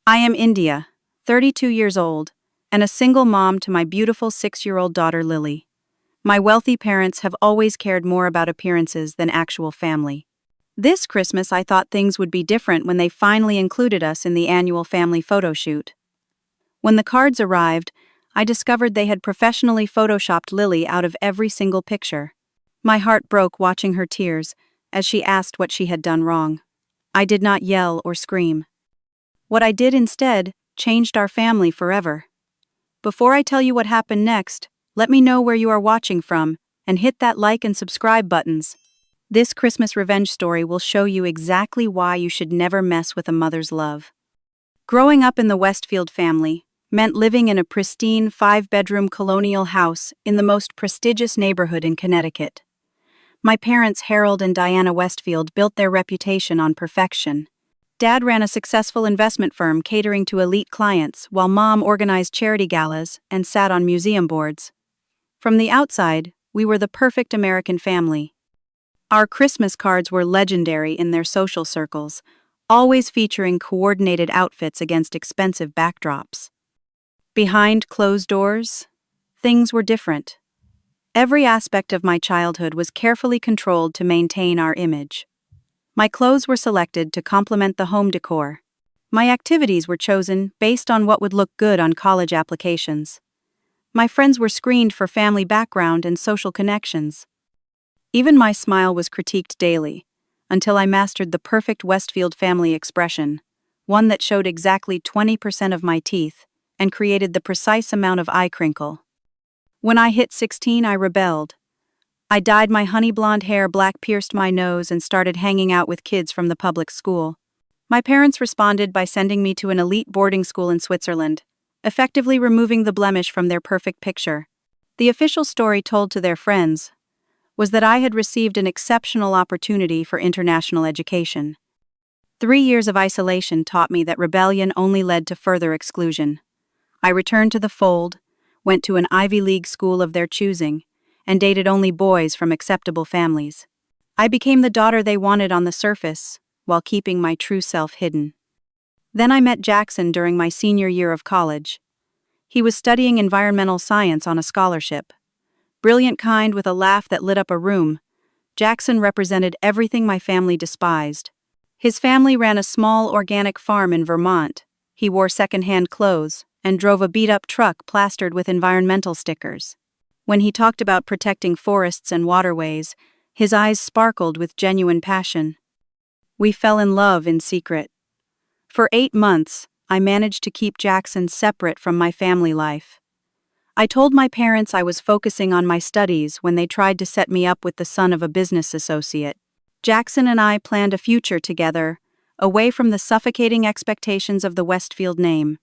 I am India, 32 years old, and a single mom to my beautiful 6-year-old daughter Lily. My wealthy parents have always cared more about appearances than actual family. This Christmas I thought things would be different when they finally included us in the annual family photo shoot. When the cards arrived, I discovered they had professionally photoshopped Lily out of every single picture. My heart broke watching her tears as she asked what she had done wrong. I did not yell or scream. What I did instead changed our family forever. Before I tell you what happened next, let me know where you are watching from, and hit that like and subscribe buttons. This Christmas revenge story will show you exactly why you should never mess with a mother's love. Growing up in the Westfield family meant living in a pristine 5-bedroom colonial house in the most prestigious neighborhood in Connecticut. My parents, Harold and Diana Westfield, built their reputation on perfection. Dad ran a successful investment firm catering to elite clients, while Mom organized charity galas and sat on museum boards. From the outside, we were the perfect American family. Our Christmas cards were legendary in their social circles, always featuring coordinated outfits against expensive backdrops. Behind closed doors, things were different. Every aspect of my childhood was carefully controlled to maintain our image. My clothes were selected to complement the home decor. My activities were chosen based on what would look good on college applications. My friends were screened for family background and social connections. Even my smile was critiqued daily, until I mastered the perfect Westfield family expression, one that showed exactly 20% of my teeth and created the precise amount of eye crinkle. When I hit 16, I rebelled. I dyed my honey blonde hair black, pierced my nose, and started hanging out with kids from the public school. My parents responded by sending me to an elite boarding school in Switzerland, effectively removing the blemish from their perfect picture. The official story told to their friends was that I had received an exceptional opportunity for international education. 3 years of isolation taught me that rebellion only led to further exclusion. I returned to the fold, went to an Ivy League school of their choosing, and dated only boys from acceptable families. I became the daughter they wanted on the surface, while keeping my true self hidden. Then I met Jackson during my senior year of college. He was studying environmental science on a scholarship. Brilliant kind with a laugh that lit up a room, Jackson represented everything my family despised. His family ran a small organic farm in Vermont. He wore second-hand clothes and drove a beat-up truck plastered with environmental stickers. When he talked about protecting forests and waterways, his eyes sparkled with genuine passion. We fell in love in secret. For 8 months, I managed to keep Jackson separate from my family life. I told my parents I was focusing on my studies when they tried to set me up with the son of a business associate. Jackson and I planned a future together, away from the suffocating expectations of the Westfield name.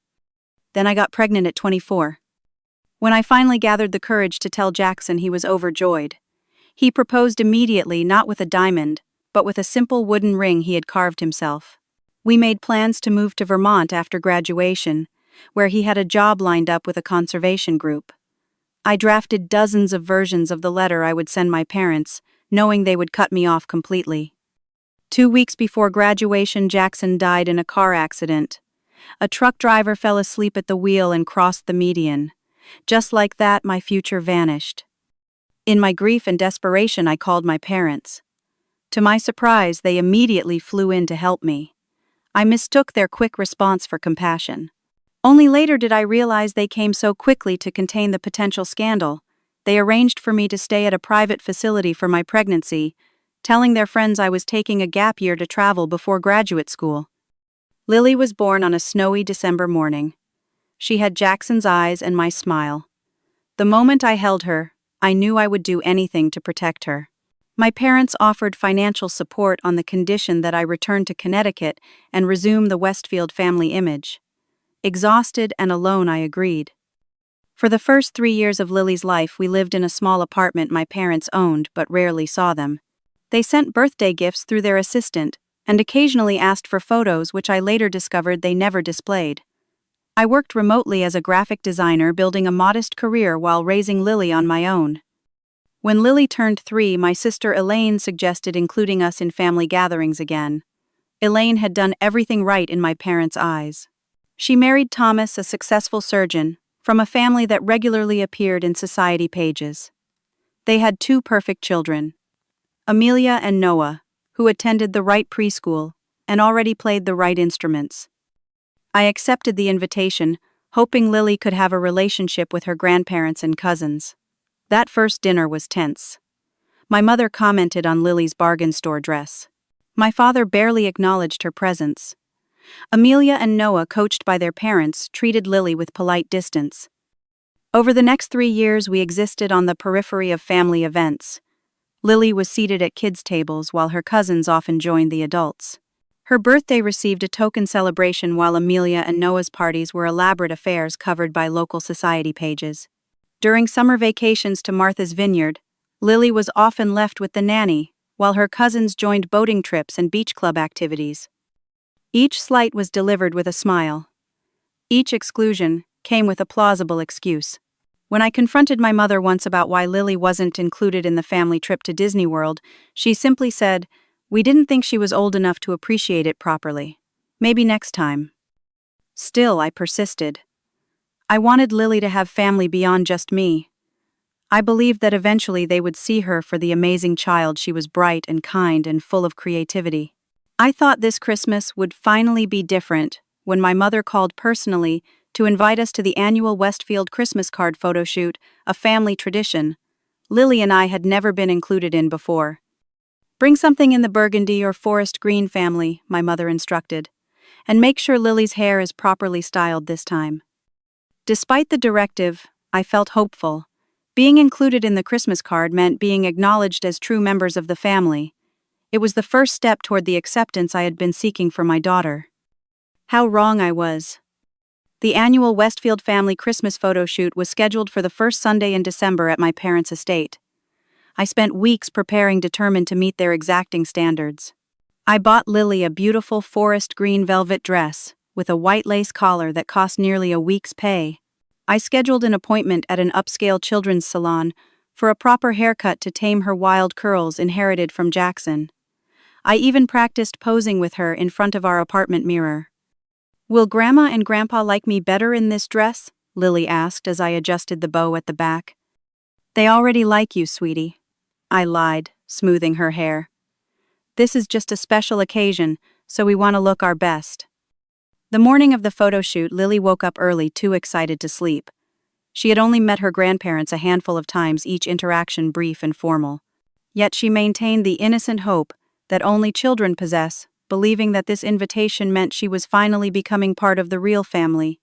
Then I got pregnant at 24. When I finally gathered the courage to tell Jackson, he was overjoyed. He proposed immediately, not with a diamond, but with a simple wooden ring he had carved himself. We made plans to move to Vermont after graduation, where he had a job lined up with a conservation group. I drafted dozens of versions of the letter I would send my parents, knowing they would cut me off completely. 2 weeks before graduation, Jackson died in a car accident. A truck driver fell asleep at the wheel and crossed the median. Just like that, my future vanished. In my grief and desperation, I called my parents. To my surprise, they immediately flew in to help me. I mistook their quick response for compassion. Only later did I realize they came so quickly to contain the potential scandal. They arranged for me to stay at a private facility for my pregnancy, telling their friends I was taking a gap year to travel before graduate school. Lily was born on a snowy December morning. She had Jackson's eyes and my smile. The moment I held her, I knew I would do anything to protect her. My parents offered financial support on the condition that I return to Connecticut and resume the Westfield family image. Exhausted and alone, I agreed. For the first 3 years of Lily's life, we lived in a small apartment my parents owned but rarely saw them. They sent birthday gifts through their assistant and occasionally asked for photos, which I later discovered they never displayed. I worked remotely as a graphic designer, building a modest career while raising Lily on my own. When Lily turned 3, my sister Elaine suggested including us in family gatherings again. Elaine had done everything right in my parents' eyes. She married Thomas, a successful surgeon, from a family that regularly appeared in society pages. They had 2 perfect children, Amelia and Noah, who attended the right preschool and already played the right instruments. I accepted the invitation, hoping Lily could have a relationship with her grandparents and cousins. That first dinner was tense. My mother commented on Lily's bargain store dress. My father barely acknowledged her presence. Amelia and Noah, coached by their parents, treated Lily with polite distance. Over the next 3 years, we existed on the periphery of family events. Lily was seated at kids' tables while her cousins often joined the adults. Her birthday received a token celebration while Amelia and Noah's parties were elaborate affairs covered by local society pages. During summer vacations to Martha's Vineyard, Lily was often left with the nanny, while her cousins joined boating trips and beach club activities. Each slight was delivered with a smile. Each exclusion came with a plausible excuse. When I confronted my mother once about why Lily wasn't included in the family trip to Disney World, she simply said, "We didn't think she was old enough to appreciate it properly. Maybe next time." Still, I persisted. I wanted Lily to have family beyond just me. I believed that eventually they would see her for the amazing child she was, bright and kind and full of creativity. I thought this Christmas would finally be different when my mother called personally to invite us to the annual Westfield Christmas card photo shoot, a family tradition Lily and I had never been included in before. "Bring something in the burgundy or forest green family," my mother instructed, "and make sure Lily's hair is properly styled this time." Despite the directive, I felt hopeful. Being included in the Christmas card meant being acknowledged as true members of the family. It was the first step toward the acceptance I had been seeking for my daughter. How wrong I was. The annual Westfield family Christmas photo shoot was scheduled for the first Sunday in December at my parents' estate. I spent weeks preparing, determined to meet their exacting standards. I bought Lily a beautiful forest green velvet dress with a white lace collar that cost nearly a week's pay. I scheduled an appointment at an upscale children's salon for a proper haircut to tame her wild curls inherited from Jackson. I even practiced posing with her in front of our apartment mirror. "Will Grandma and Grandpa like me better in this dress?" Lily asked as I adjusted the bow at the back. "They already like you, sweetie," I lied, smoothing her hair. "This is just a special occasion, so we want to look our best." The morning of the photo shoot, Lily woke up early, too excited to sleep. She had only met her grandparents a handful of times, each interaction brief and formal. Yet she maintained the innocent hope that only children possess, believing that this invitation meant she was finally becoming part of the real family.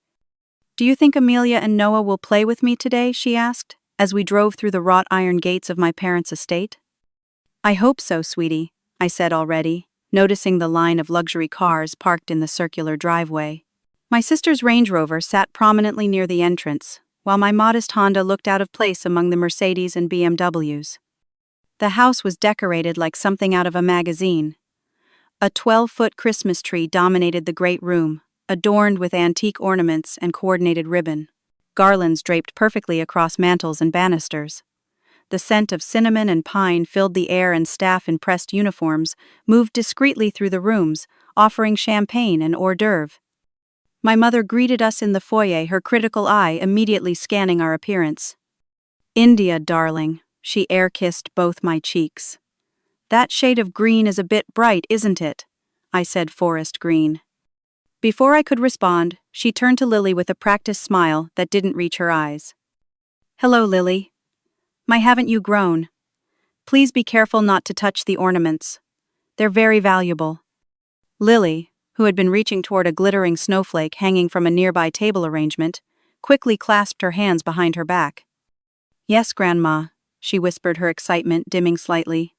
"Do you think Amelia and Noah will play with me today?" she asked, as we drove through the wrought iron gates of my parents' estate. "I hope so, sweetie," I said already, noticing the line of luxury cars parked in the circular driveway. My sister's Range Rover sat prominently near the entrance, while my modest Honda looked out of place among the Mercedes and BMWs. The house was decorated like something out of a magazine. A 12-foot Christmas tree dominated the great room, adorned with antique ornaments and coordinated ribbon. Garlands draped perfectly across mantels and banisters. The scent of cinnamon and pine filled the air, and staff in pressed uniforms moved discreetly through the rooms, offering champagne and hors d'oeuvre. My mother greeted us in the foyer, her critical eye immediately scanning our appearance. "India, darling," she air-kissed both my cheeks. "That shade of green is a bit bright, isn't it?" I said, "forest green." Before I could respond, she turned to Lily with a practiced smile that didn't reach her eyes. "Hello, Lily. My, haven't you grown? Please be careful not to touch the ornaments. They're very valuable." Lily, who had been reaching toward a glittering snowflake hanging from a nearby table arrangement, quickly clasped her hands behind her back. "Yes, Grandma," she whispered, her excitement dimming slightly.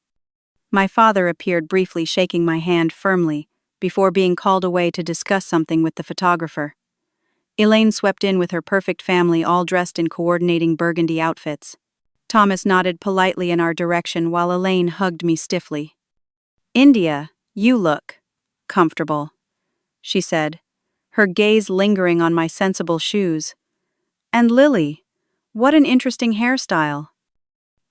My father appeared briefly, shaking my hand firmly, before being called away to discuss something with the photographer. Elaine swept in with her perfect family, all dressed in coordinating burgundy outfits. Thomas nodded politely in our direction while Elaine hugged me stiffly. "India, you look comfortable," she said, her gaze lingering on my sensible shoes. "And Lily, what an interesting hairstyle."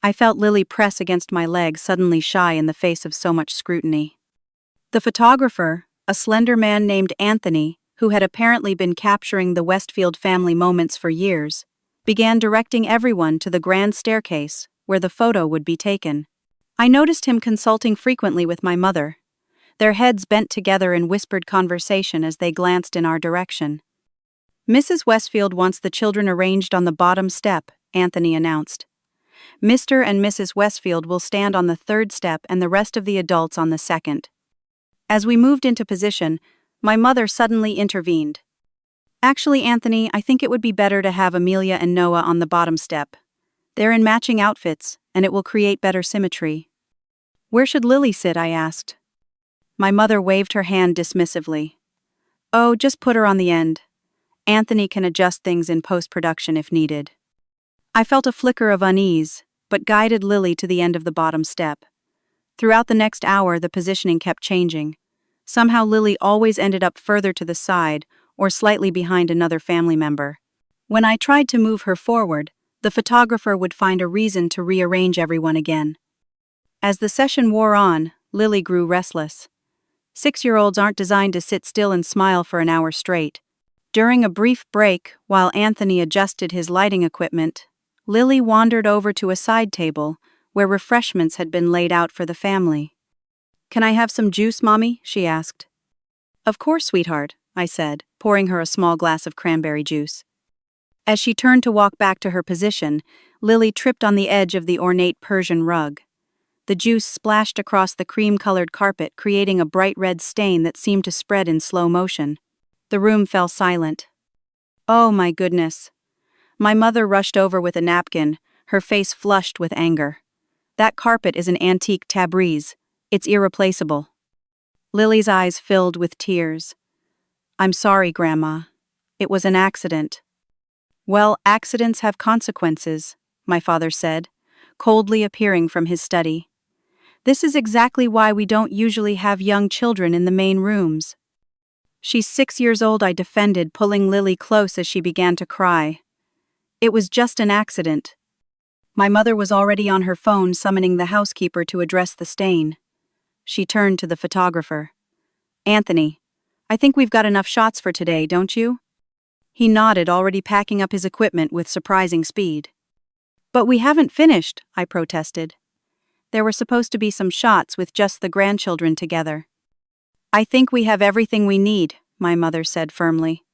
I felt Lily press against my leg, suddenly shy in the face of so much scrutiny. The photographer, a slender man named Anthony, who had apparently been capturing the Westfield family moments for years, began directing everyone to the grand staircase, where the photo would be taken. I noticed him consulting frequently with my mother, their heads bent together in whispered conversation as they glanced in our direction. "Mrs. Westfield wants the children arranged on the bottom step," Anthony announced. "Mr. and Mrs. Westfield will stand on the third step and the rest of the adults on the second." As we moved into position, my mother suddenly intervened. "Actually, Anthony, I think it would be better to have Amelia and Noah on the bottom step. They're in matching outfits, and it will create better symmetry." "Where should Lily sit?" I asked. My mother waved her hand dismissively. "Oh, just put her on the end. Anthony can adjust things in post-production if needed." I felt a flicker of unease, but guided Lily to the end of the bottom step. Throughout the next hour, the positioning kept changing. Somehow Lily always ended up further to the side or slightly behind another family member. When I tried to move her forward, the photographer would find a reason to rearrange everyone again. As the session wore on, Lily grew restless. 6-year-olds aren't designed to sit still and smile for an hour straight. During a brief break, while Anthony adjusted his lighting equipment, Lily wandered over to a side table where refreshments had been laid out for the family. "Can I have some juice, Mommy?" she asked. "Of course, sweetheart," I said, pouring her a small glass of cranberry juice. As she turned to walk back to her position, Lily tripped on the edge of the ornate Persian rug. The juice splashed across the cream-colored carpet, creating a bright red stain that seemed to spread in slow motion. The room fell silent. "Oh my goodness." My mother rushed over with a napkin, her face flushed with anger. "That carpet is an antique Tabriz. It's irreplaceable." Lily's eyes filled with tears. "I'm sorry, Grandma. It was an accident." "Well, accidents have consequences," my father said, coldly appearing from his study. "This is exactly why we don't usually have young children in the main rooms." "She's 6 years old," I defended, pulling Lily close as she began to cry. "It was just an accident." My mother was already on her phone summoning the housekeeper to address the stain. She turned to the photographer. "Anthony, I think we've got enough shots for today, don't you?" He nodded, already packing up his equipment with surprising speed. "But we haven't finished," I protested. "There were supposed to be some shots with just the grandchildren together." "I think we have everything we need," my mother said firmly.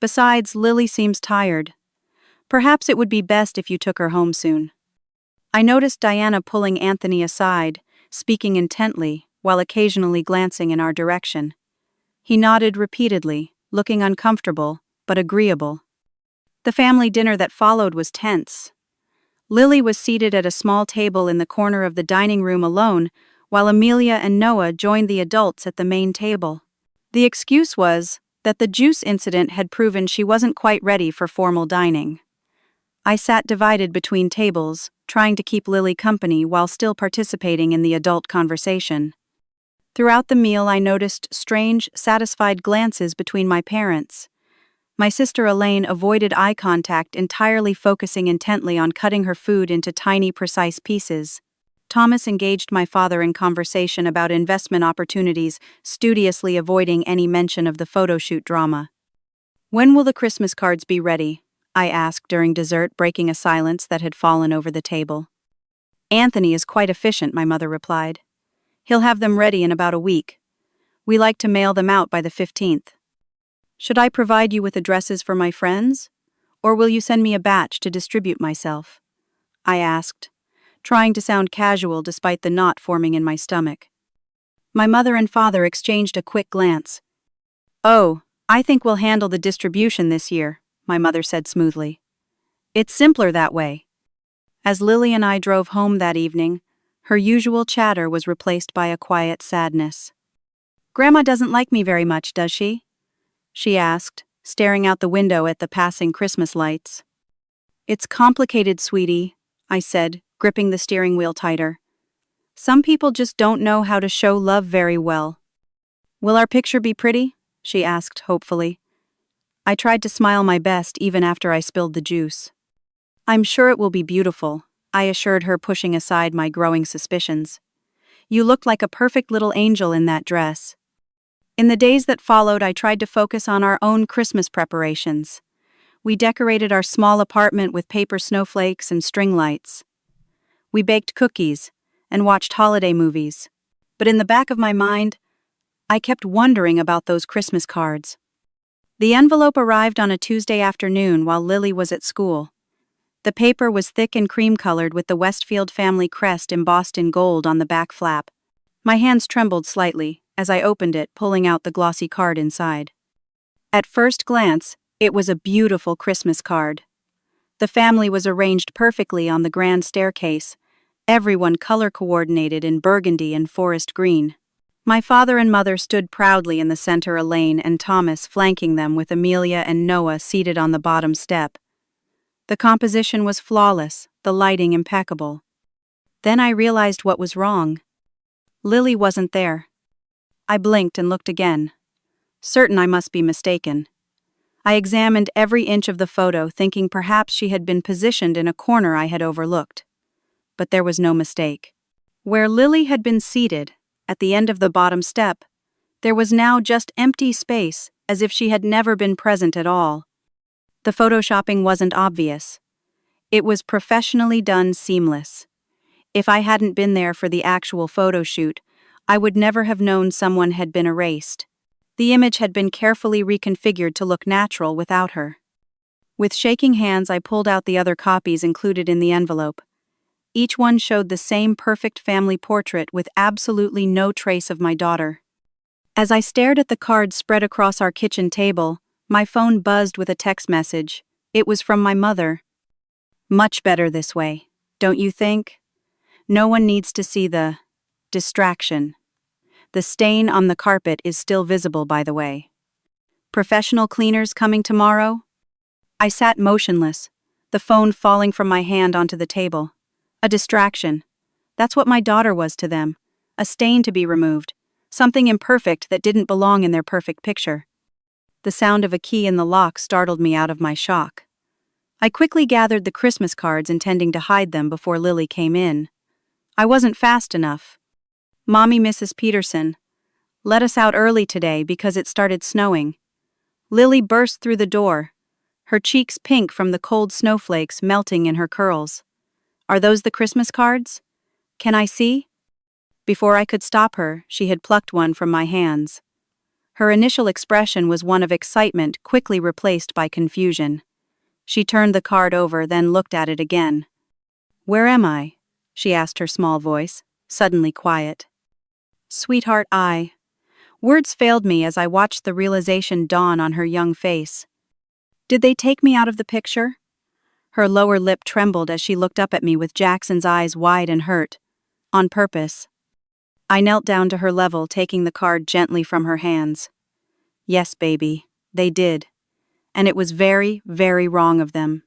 "Besides, Lily seems tired. Perhaps it would be best if you took her home soon." I noticed Diana pulling Anthony aside, speaking intently, while occasionally glancing in our direction. He nodded repeatedly, looking uncomfortable, but agreeable. The family dinner that followed was tense. Lily was seated at a small table in the corner of the dining room alone, while Amelia and Noah joined the adults at the main table. The excuse was that the juice incident had proven she wasn't quite ready for formal dining. I sat divided between tables, trying to keep Lily company while still participating in the adult conversation. Throughout the meal, I noticed strange, satisfied glances between my parents. My sister Elaine avoided eye contact, entirely focusing intently on cutting her food into tiny, precise pieces. Thomas engaged my father in conversation about investment opportunities, studiously avoiding any mention of the photo shoot drama. "When will the Christmas cards be ready?" I asked during dessert, breaking a silence that had fallen over the table. "Anthony is quite efficient," my mother replied. "He'll have them ready in about a week. We like to mail them out by the 15th. Should I provide you with addresses for my friends? Or will you send me a batch to distribute myself?" I asked, trying to sound casual despite the knot forming in my stomach. My mother and father exchanged a quick glance. "Oh, I think we'll handle the distribution this year," my mother said smoothly. "It's simpler that way." As Lily and I drove home that evening, her usual chatter was replaced by a quiet sadness. "Grandma doesn't like me very much, does she?" she asked, staring out the window at the passing Christmas lights. "It's complicated, sweetie," I said, gripping the steering wheel tighter. "Some people just don't know how to show love very well." "Will our picture be pretty?" she asked hopefully. I tried to smile my best even after I spilled the juice. "I'm sure it will be beautiful," I assured her, pushing aside my growing suspicions. "You looked like a perfect little angel in that dress." In the days that followed, I tried to focus on our own Christmas preparations. We decorated our small apartment with paper snowflakes and string lights. We baked cookies and watched holiday movies. But in the back of my mind, I kept wondering about those Christmas cards. The envelope arrived on a Tuesday afternoon while Lily was at school. The paper was thick and cream-colored with the Westfield family crest embossed in gold on the back flap. My hands trembled slightly as I opened it, pulling out the glossy card inside. At first glance, it was a beautiful Christmas card. The family was arranged perfectly on the grand staircase, everyone color-coordinated in burgundy and forest green. My father and mother stood proudly in the center, Elaine and Thomas flanking them with Amelia and Noah seated on the bottom step. The composition was flawless, the lighting impeccable. Then I realized what was wrong. Lily wasn't there. I blinked and looked again, certain I must be mistaken. I examined every inch of the photo, thinking perhaps she had been positioned in a corner I had overlooked. But there was no mistake. Where Lily had been seated, at the end of the bottom step, there was now just empty space, as if she had never been present at all. The photoshopping wasn't obvious. It was professionally done, seamless. If I hadn't been there for the actual photo shoot, I would never have known someone had been erased. The image had been carefully reconfigured to look natural without her. With shaking hands, I pulled out the other copies included in the envelope. Each one showed the same perfect family portrait with absolutely no trace of my daughter. As I stared at the cards spread across our kitchen table, my phone buzzed with a text message. It was from my mother. "Much better this way, don't you think? No one needs to see the distraction. The stain on the carpet is still visible, by the way. Professional cleaners coming tomorrow?" I sat motionless, the phone falling from my hand onto the table. A distraction. That's what my daughter was to them. A stain to be removed. Something imperfect that didn't belong in their perfect picture. The sound of a key in the lock startled me out of my shock. I quickly gathered the Christmas cards, intending to hide them before Lily came in. I wasn't fast enough. "Mommy, Mrs. Peterson, let us out early today because it started snowing." Lily burst through the door, her cheeks pink from the cold snowflakes melting in her curls. "Are those the Christmas cards? Can I see?" Before I could stop her, she had plucked one from my hands. Her initial expression was one of excitement, quickly replaced by confusion. She turned the card over, then looked at it again. "Where am I?" she asked, her small voice suddenly quiet. "Sweetheart, Words failed me as I watched the realization dawn on her young face. "Did they take me out of the picture?" Her lower lip trembled as she looked up at me with Jackson's eyes wide and hurt. "On purpose." I knelt down to her level, taking the card gently from her hands. "Yes, baby, they did. And it was very, very wrong of them."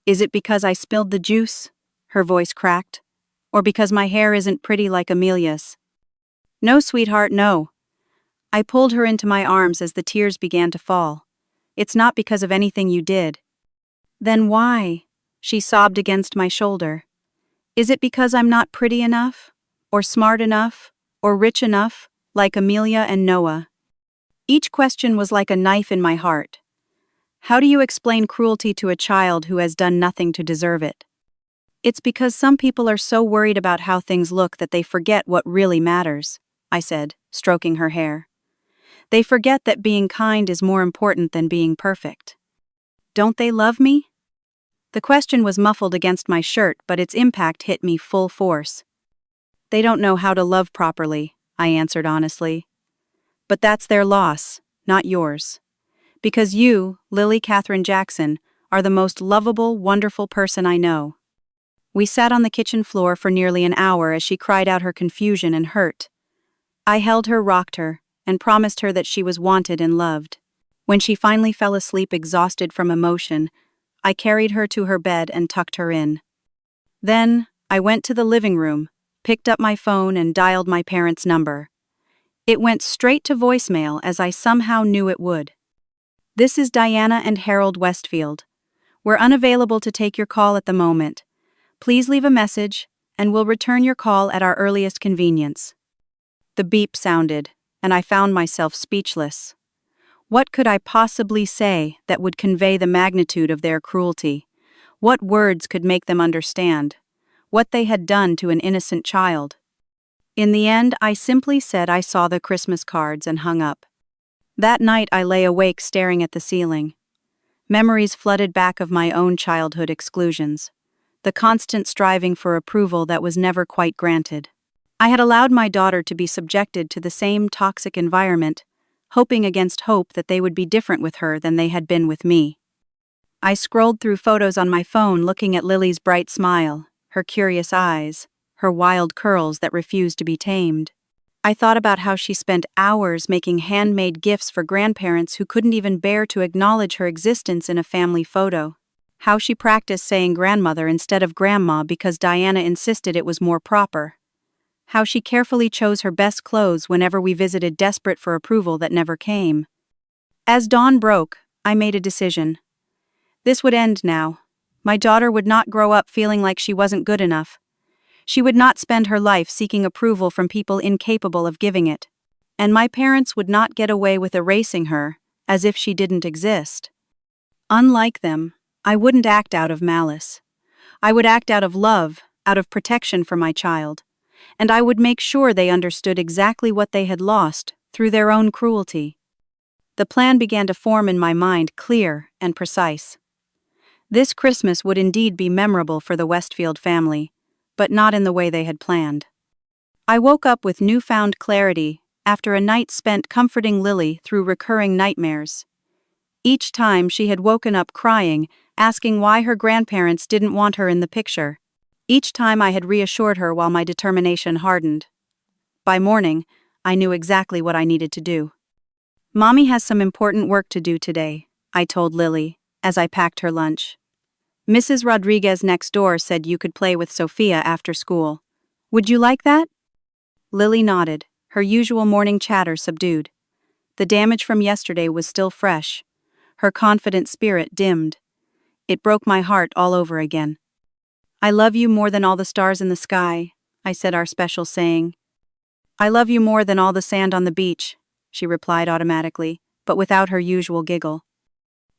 "Is it because I spilled the juice?" Her voice cracked. "Or because my hair isn't pretty like Amelia's?" "No, sweetheart, no." I pulled her into my arms as the tears began to fall. "It's not because of anything you did." "Then why?" She sobbed against my shoulder. "Is it because I'm not pretty enough? Or smart enough? Or rich enough, like Amelia and Noah?" Each question was like a knife in my heart. How do you explain cruelty to a child who has done nothing to deserve it? "It's because some people are so worried about how things look that they forget what really matters," I said, stroking her hair. "They forget that being kind is more important than being perfect." "Don't they love me?" The question was muffled against my shirt, but its impact hit me full force. "They don't know how to love properly," I answered honestly. "But that's their loss, not yours. Because you, Lily Catherine Jackson, are the most lovable, wonderful person I know." We sat on the kitchen floor for nearly an hour as she cried out her confusion and hurt. I held her, rocked her, and promised her that she was wanted and loved. When she finally fell asleep exhausted from emotion, I carried her to her bed and tucked her in. Then, I went to the living room, picked up my phone and dialed my parents' number. It went straight to voicemail as I somehow knew it would. "This is Diana and Harold Westfield. We're unavailable to take your call at the moment. Please leave a message, and we'll return your call at our earliest convenience." The beep sounded, and I found myself speechless. What could I possibly say that would convey the magnitude of their cruelty? What words could make them understand what they had done to an innocent child? In the end, I simply said I saw the Christmas cards and hung up. That night I lay awake staring at the ceiling. Memories flooded back of my own childhood exclusions, the constant striving for approval that was never quite granted. I had allowed my daughter to be subjected to the same toxic environment, hoping against hope that they would be different with her than they had been with me. I scrolled through photos on my phone looking at Lily's bright smile, her curious eyes, her wild curls that refused to be tamed. I thought about how she spent hours making handmade gifts for grandparents who couldn't even bear to acknowledge her existence in a family photo. How she practiced saying grandmother instead of grandma because Diana insisted it was more proper. How she carefully chose her best clothes whenever we visited, desperate for approval that never came. As dawn broke, I made a decision. This would end now. My daughter would not grow up feeling like she wasn't good enough. She would not spend her life seeking approval from people incapable of giving it. And my parents would not get away with erasing her, as if she didn't exist. Unlike them, I wouldn't act out of malice. I would act out of love, out of protection for my child. And I would make sure they understood exactly what they had lost through their own cruelty. The plan began to form in my mind, clear and precise. This Christmas would indeed be memorable for the Westfield family, but not in the way they had planned. I woke up with newfound clarity after a night spent comforting Lily through recurring nightmares. Each time she had woken up crying, asking why her grandparents didn't want her in the picture. Each time I had reassured her while my determination hardened. By morning, I knew exactly what I needed to do. "Mommy has some important work to do today," I told Lily, as I packed her lunch. "Mrs. Rodriguez next door said you could play with Sophia after school. Would you like that?" Lily nodded, her usual morning chatter subdued. The damage from yesterday was still fresh. Her confident spirit dimmed. It broke my heart all over again. "I love you more than all the stars in the sky," I said our special saying. "I love you more than all the sand on the beach," she replied automatically, but without her usual giggle.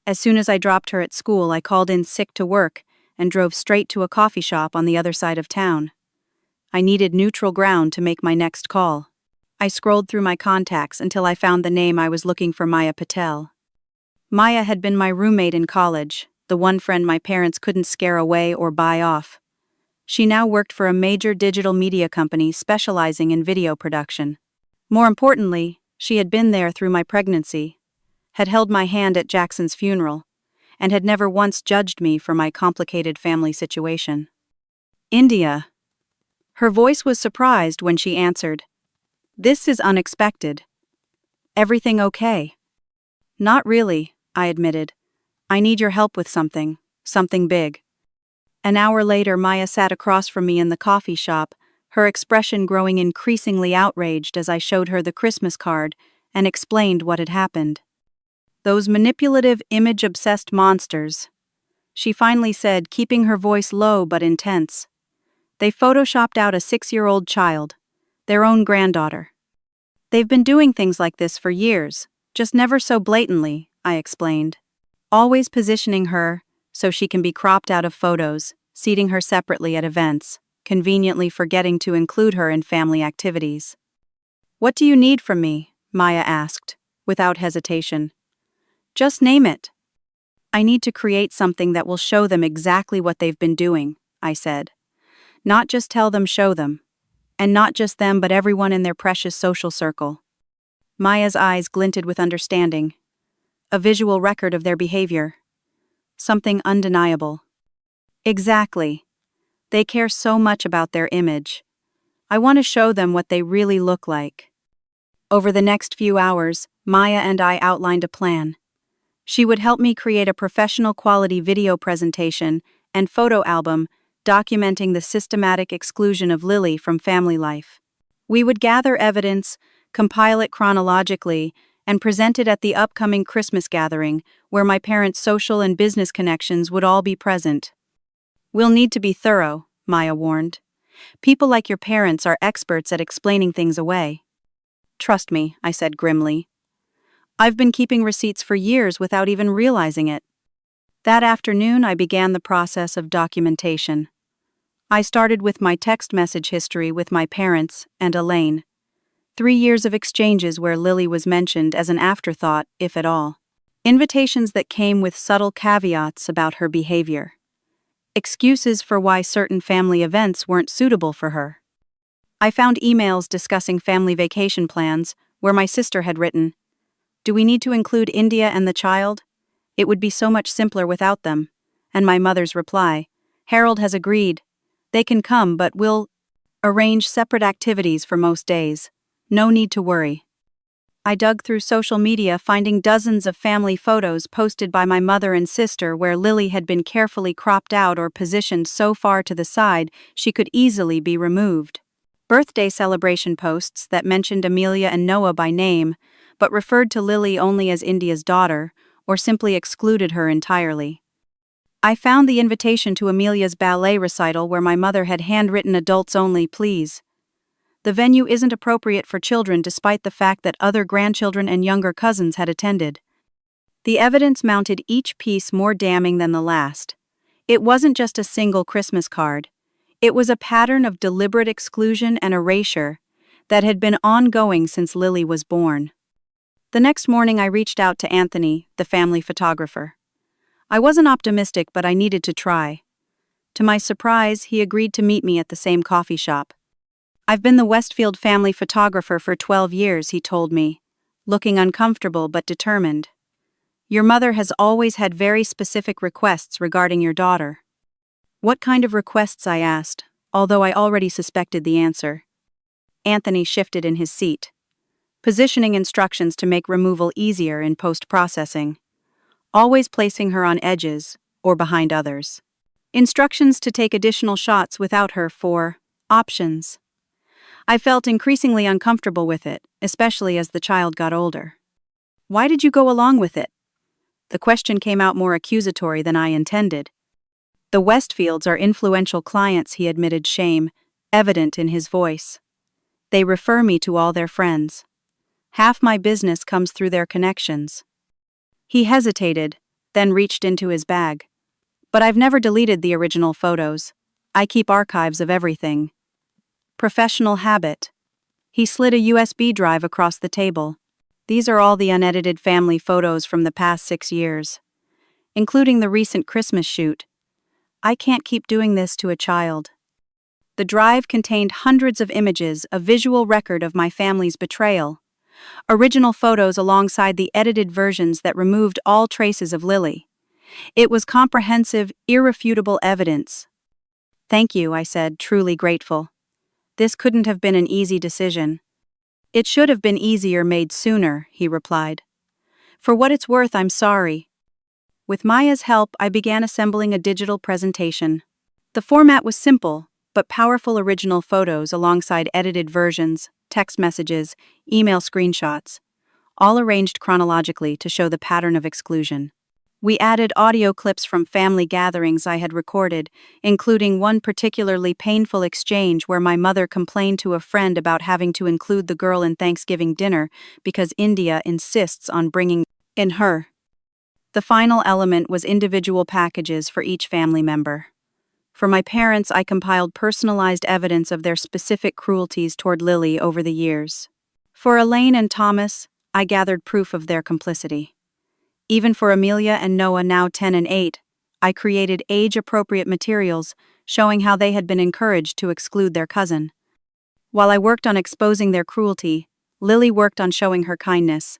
As soon as I dropped her at school, I called in sick to work and drove straight to a coffee shop on the other side of town. I needed neutral ground to make my next call. I scrolled through my contacts until I found the name I was looking for: Maya Patel. Maya had been my roommate in college, the one friend my parents couldn't scare away or buy off. She now worked for a major digital media company specializing in video production. More importantly, she had been there through my pregnancy, had held my hand at Jackson's funeral, and had never once judged me for my complicated family situation. "India." Her voice was surprised when she answered. "This is unexpected. Everything okay?" "Not really," I admitted. "I need your help with something big." An hour later, Maya sat across from me in the coffee shop, her expression growing increasingly outraged as I showed her the Christmas card and explained what had happened. "Those manipulative, image-obsessed monsters," she finally said, keeping her voice low but intense. "They photoshopped out a 6-year-old child, their own granddaughter. They've been doing things like this for years, just never so blatantly," I explained. "Always positioning her so she can be cropped out of photos, seating her separately at events, conveniently forgetting to include her in family activities." "What do you need from me?" Maya asked, without hesitation. "Just name it." "I need to create something that will show them exactly what they've been doing," I said. "Not just tell them, show them. And not just them, but everyone in their precious social circle." Maya's eyes glinted with understanding. "A visual record of their behavior. Something undeniable." "Exactly. They care so much about their image. I want to show them what they really look like." Over the next few hours, Maya and I outlined a plan. She would help me create a professional quality video presentation and photo album documenting the systematic exclusion of Lily from family life. We would gather evidence, compile it chronologically, and present it at the upcoming Christmas gathering, where my parents' social and business connections would all be present. "We'll need to be thorough," Maya warned. "People like your parents are experts at explaining things away." Trust me, I said grimly. I've been keeping receipts for years without even realizing it. That afternoon, I began the process of documentation. I started with my text message history with my parents and Elaine. 3 years of exchanges where Lily was mentioned as an afterthought, if at all. Invitations that came with subtle caveats about her behavior. Excuses for why certain family events weren't suitable for her. I found emails discussing family vacation plans where my sister had written, "Do we need to include India and the child? It would be so much simpler without them." And my mother's reply, "Harold has agreed. They can come, but we'll arrange separate activities for most days. No need to worry." I dug through social media, finding dozens of family photos posted by my mother and sister where Lily had been carefully cropped out or positioned so far to the side she could easily be removed. Birthday celebration posts that mentioned Amelia and Noah by name, but referred to Lily only as India's daughter, or simply excluded her entirely. I found the invitation to Amelia's ballet recital where my mother had handwritten "adults only, please." The venue isn't appropriate for children despite the fact that other grandchildren and younger cousins had attended. The evidence mounted each piece more damning than the last. It wasn't just a single Christmas card. It was a pattern of deliberate exclusion and erasure that had been ongoing since Lily was born. The next morning I reached out to Anthony, the family photographer. I wasn't optimistic, but I needed to try. To my surprise, he agreed to meet me at the same coffee shop. "I've been the Westfield family photographer for 12 years, he told me, looking uncomfortable but determined. "Your mother has always had very specific requests regarding your daughter." "What kind of requests?" I asked, although I already suspected the answer. Anthony shifted in his seat. "Positioning instructions to make removal easier in post-processing. Always placing her on edges, or behind others. Instructions to take additional shots without her for options." I felt increasingly uncomfortable with it, especially as the child got older. "Why did you go along with it?" The question came out more accusatory than I intended. "The Westfields are influential clients," he admitted, shame evident in his voice. "They refer me to all their friends. Half my business comes through their connections." He hesitated, then reached into his bag. "But I've never deleted the original photos. I keep archives of everything." Professional habit. He slid a USB drive across the table. "These are all the unedited family photos from the past 6 years, including the recent Christmas shoot. I can't keep doing this to a child." The drive contained hundreds of images, a visual record of my family's betrayal. Original photos alongside the edited versions that removed all traces of Lily. It was comprehensive, irrefutable evidence. "Thank you," I said, truly grateful. "This couldn't have been an easy decision." "It should have been easier made sooner," he replied. "For what it's worth, I'm sorry." With Maya's help, I began assembling a digital presentation. The format was simple, but powerful: original photos alongside edited versions, text messages, email screenshots, all arranged chronologically to show the pattern of exclusion. We added audio clips from family gatherings I had recorded, including one particularly painful exchange where my mother complained to a friend about having to include the girl in Thanksgiving dinner because India insists on bringing in her. The final element was individual packages for each family member. For my parents, I compiled personalized evidence of their specific cruelties toward Lily over the years. For Elaine and Thomas, I gathered proof of their complicity. Even for Amelia and Noah, now 10 and 8, I created age-appropriate materials showing how they had been encouraged to exclude their cousin. While I worked on exposing their cruelty, Lily worked on showing her kindness.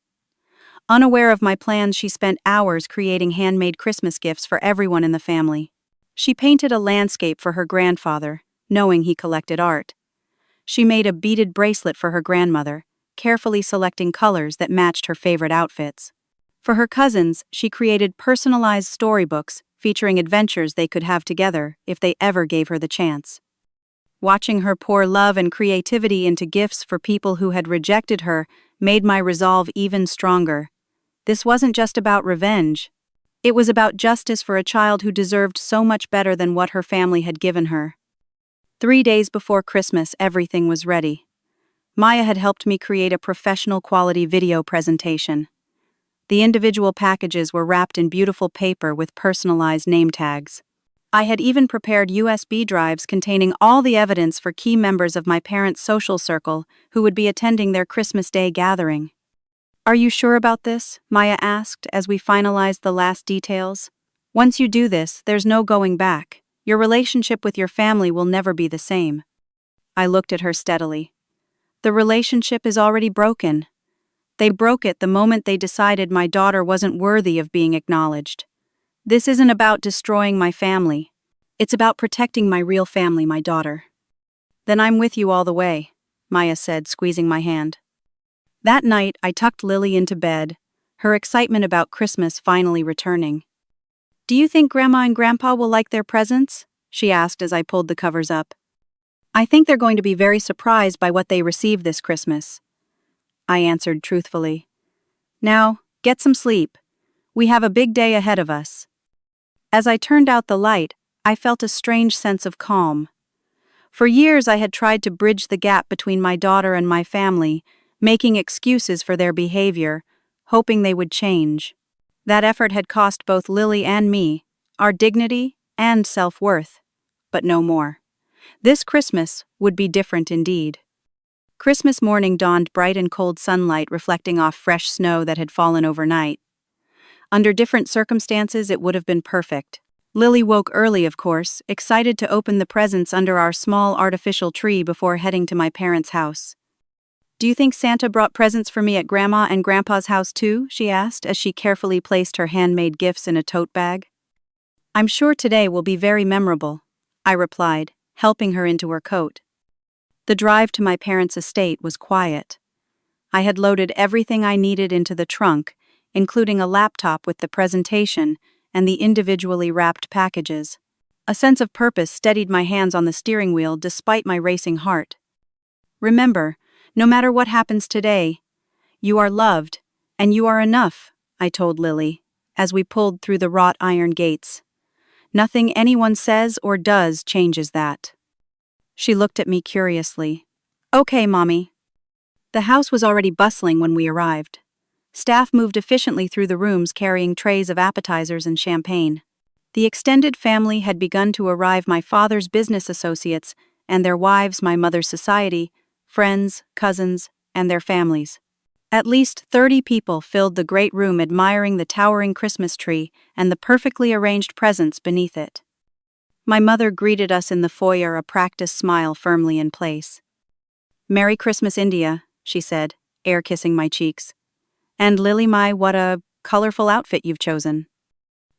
Unaware of my plans, she spent hours creating handmade Christmas gifts for everyone in the family. She painted a landscape for her grandfather, knowing he collected art. She made a beaded bracelet for her grandmother, carefully selecting colors that matched her favorite outfits. For her cousins, she created personalized storybooks featuring adventures they could have together if they ever gave her the chance. Watching her pour love and creativity into gifts for people who had rejected her made my resolve even stronger. This wasn't just about revenge. It was about justice for a child who deserved so much better than what her family had given her. 3 days before Christmas, everything was ready. Maya had helped me create a professional quality video presentation. The individual packages were wrapped in beautiful paper with personalized name tags. I had even prepared USB drives containing all the evidence for key members of my parents' social circle who would be attending their Christmas Day gathering. "Are you sure about this?" Maya asked as we finalized the last details. "Once you do this, there's no going back. Your relationship with your family will never be the same." I looked at her steadily. "The relationship is already broken. They broke it the moment they decided my daughter wasn't worthy of being acknowledged. This isn't about destroying my family. It's about protecting my real family, my daughter." "Then I'm with you all the way," Maya said, squeezing my hand. That night, I tucked Lily into bed, her excitement about Christmas finally returning. "Do you think Grandma and Grandpa will like their presents?" she asked as I pulled the covers up. "I think they're going to be very surprised by what they receive this Christmas," I answered truthfully. "Now, get some sleep. We have a big day ahead of us." As I turned out the light, I felt a strange sense of calm. For years I had tried to bridge the gap between my daughter and my family, making excuses for their behavior, hoping they would change. That effort had cost both Lily and me, our dignity and self-worth. But no more. This Christmas would be different indeed. Christmas morning dawned bright in cold sunlight reflecting off fresh snow that had fallen overnight. Under different circumstances it would have been perfect. Lily woke early, of course, excited to open the presents under our small artificial tree before heading to my parents' house. "Do you think Santa brought presents for me at Grandma and Grandpa's house too?" she asked as she carefully placed her handmade gifts in a tote bag. "I'm sure today will be very memorable," I replied, helping her into her coat. The drive to my parents' estate was quiet. I had loaded everything I needed into the trunk, including a laptop with the presentation and the individually wrapped packages. A sense of purpose steadied my hands on the steering wheel despite my racing heart. "Remember, no matter what happens today, you are loved, and you are enough," I told Lily, as we pulled through the wrought iron gates. "Nothing anyone says or does changes that." She looked at me curiously. "Okay, Mommy." The house was already bustling when we arrived. Staff moved efficiently through the rooms carrying trays of appetizers and champagne. The extended family had begun to arrive: my father's business associates and their wives, my mother's society, friends, cousins, and their families. At least 30 people filled the great room admiring the towering Christmas tree and the perfectly arranged presents beneath it. My mother greeted us in the foyer, a practiced smile firmly in place. "Merry Christmas, India," she said, air-kissing my cheeks. "And Lily, what a colorful outfit you've chosen."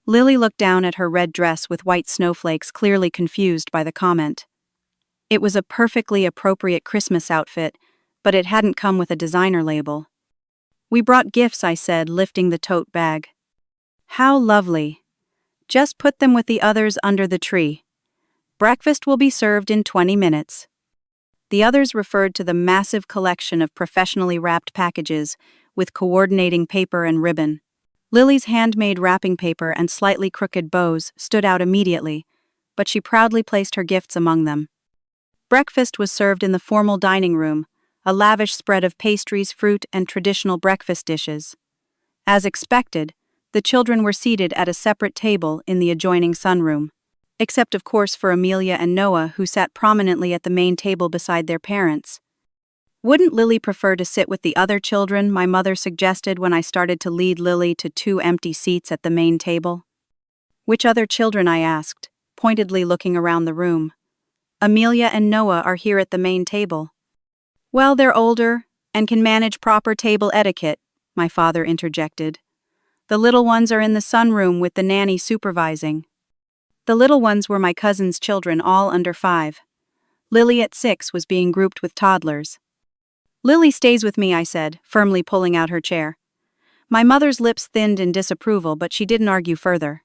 Lily looked down at her red dress with white snowflakes, clearly confused by the comment. It was a perfectly appropriate Christmas outfit, but it hadn't come with a designer label. "We brought gifts," I said, lifting the tote bag. "How lovely. Just put them with the others under the tree. Breakfast will be served in 20 minutes. The others referred to the massive collection of professionally wrapped packages with coordinating paper and ribbon. Lily's handmade wrapping paper and slightly crooked bows stood out immediately, but she proudly placed her gifts among them. Breakfast was served in the formal dining room, a lavish spread of pastries, fruit, and traditional breakfast dishes. As expected, the children were seated at a separate table in the adjoining sunroom. Except, of course, for Amelia and Noah, who sat prominently at the main table beside their parents. "Wouldn't Lily prefer to sit with the other children?" my mother suggested when I started to lead Lily to 2 empty seats at the main table. "Which other children?" I asked, pointedly looking around the room. "Amelia and Noah are here at the main table." "Well, they're older and can manage proper table etiquette," my father interjected. "The little ones are in the sunroom with the nanny supervising." The little ones were my cousin's children, all under 5. Lily at 6 was being grouped with toddlers. "Lily stays with me," I said, firmly pulling out her chair. My mother's lips thinned in disapproval, but she didn't argue further.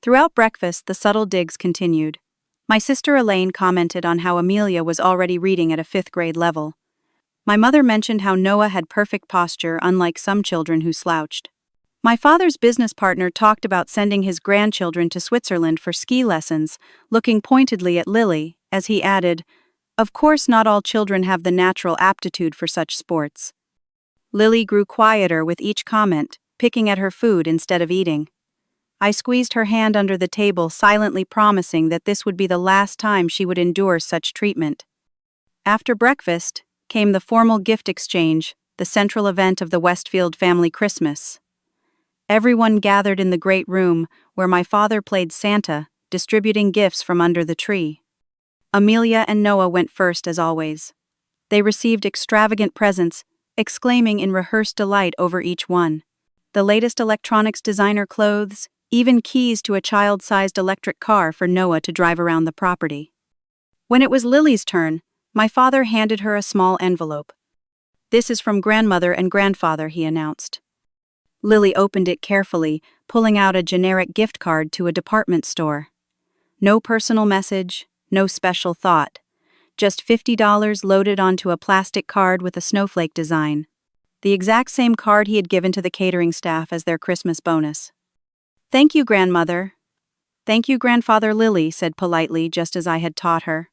Throughout breakfast, the subtle digs continued. My sister Elaine commented on how Amelia was already reading at a 5th grade level. My mother mentioned how Noah had perfect posture, unlike some children who slouched. My father's business partner talked about sending his grandchildren to Switzerland for ski lessons, looking pointedly at Lily, as he added, Of course, not all children have the natural aptitude for such sports. Lily grew quieter with each comment, picking at her food instead of eating. I squeezed her hand under the table, silently promising that this would be the last time she would endure such treatment. After breakfast came the formal gift exchange, the central event of the Westfield family Christmas. Everyone gathered in the great room where my father played Santa, distributing gifts from under the tree. Amelia and Noah went first as always. They received extravagant presents, exclaiming in rehearsed delight over each one. The latest electronics, designer clothes, even keys to a child-sized electric car for Noah to drive around the property. When it was Lily's turn, my father handed her a small envelope. "This is from grandmother and grandfather," he announced. Lily opened it carefully, pulling out a generic gift card to a department store. No personal message, no special thought. Just $50 loaded onto a plastic card with a snowflake design. The exact same card he had given to the catering staff as their Christmas bonus. "Thank you, grandmother." "Thank you, grandfather," Lily said politely, just as I had taught her.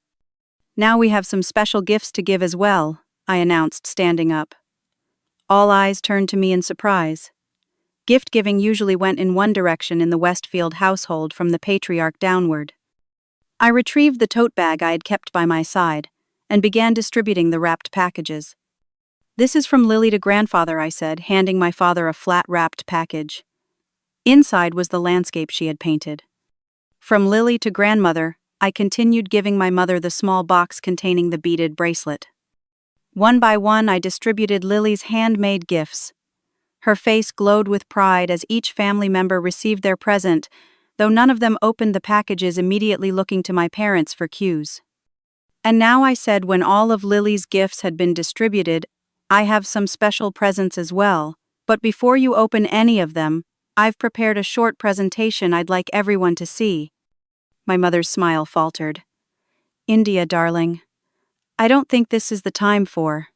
"Now we have some special gifts to give as well," I announced, standing up. All eyes turned to me in surprise. Gift-giving usually went in one direction in the Westfield household from the patriarch downward. I retrieved the tote bag I had kept by my side and began distributing the wrapped packages. "This is from Lily to grandfather," I said, handing my father a flat-wrapped package. Inside was the landscape she had painted. From Lily to grandmother, I continued giving my mother the small box containing the beaded bracelet. One by one, I distributed Lily's handmade gifts. Her face glowed with pride as each family member received their present, though none of them opened the packages, immediately looking to my parents for cues. "And now," I said when all of Lily's gifts had been distributed, "I have some special presents as well, but before you open any of them, I've prepared a short presentation I'd like everyone to see." My mother's smile faltered. "India, darling, I don't think this is the time for—"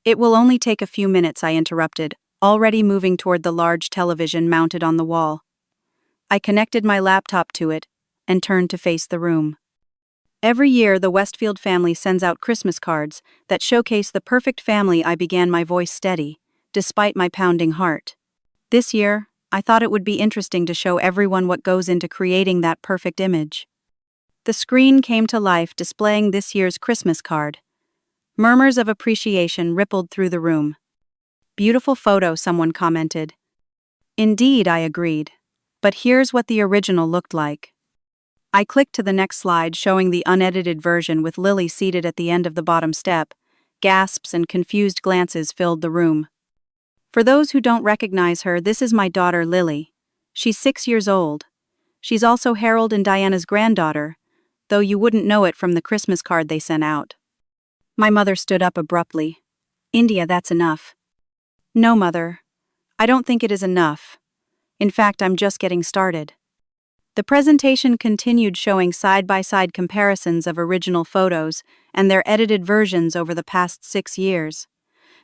"It will only take a few minutes," I interrupted, already moving toward the large television mounted on the wall. I connected my laptop to it and turned to face the room. Every year, the Westfield family sends out Christmas cards that showcase the perfect family. I began, my voice steady, despite my pounding heart. This year, I thought it would be interesting to show everyone what goes into creating that perfect image. The screen came to life, displaying this year's Christmas card. Murmurs of appreciation rippled through the room. "Beautiful photo," someone commented. "Indeed," I agreed. "But here's what the original looked like." I clicked to the next slide, showing the unedited version with Lily seated at the end of the bottom step. Gasps and confused glances filled the room. For those who don't recognize her, this is my daughter Lily. She's 6 years old. She's also Harold and Diana's granddaughter, though you wouldn't know it from the Christmas card they sent out. My mother stood up abruptly. "India, that's enough." "No, Mother. I don't think it is enough. In fact, I'm just getting started." The presentation continued, showing side-by-side comparisons of original photos and their edited versions over the past 6 years.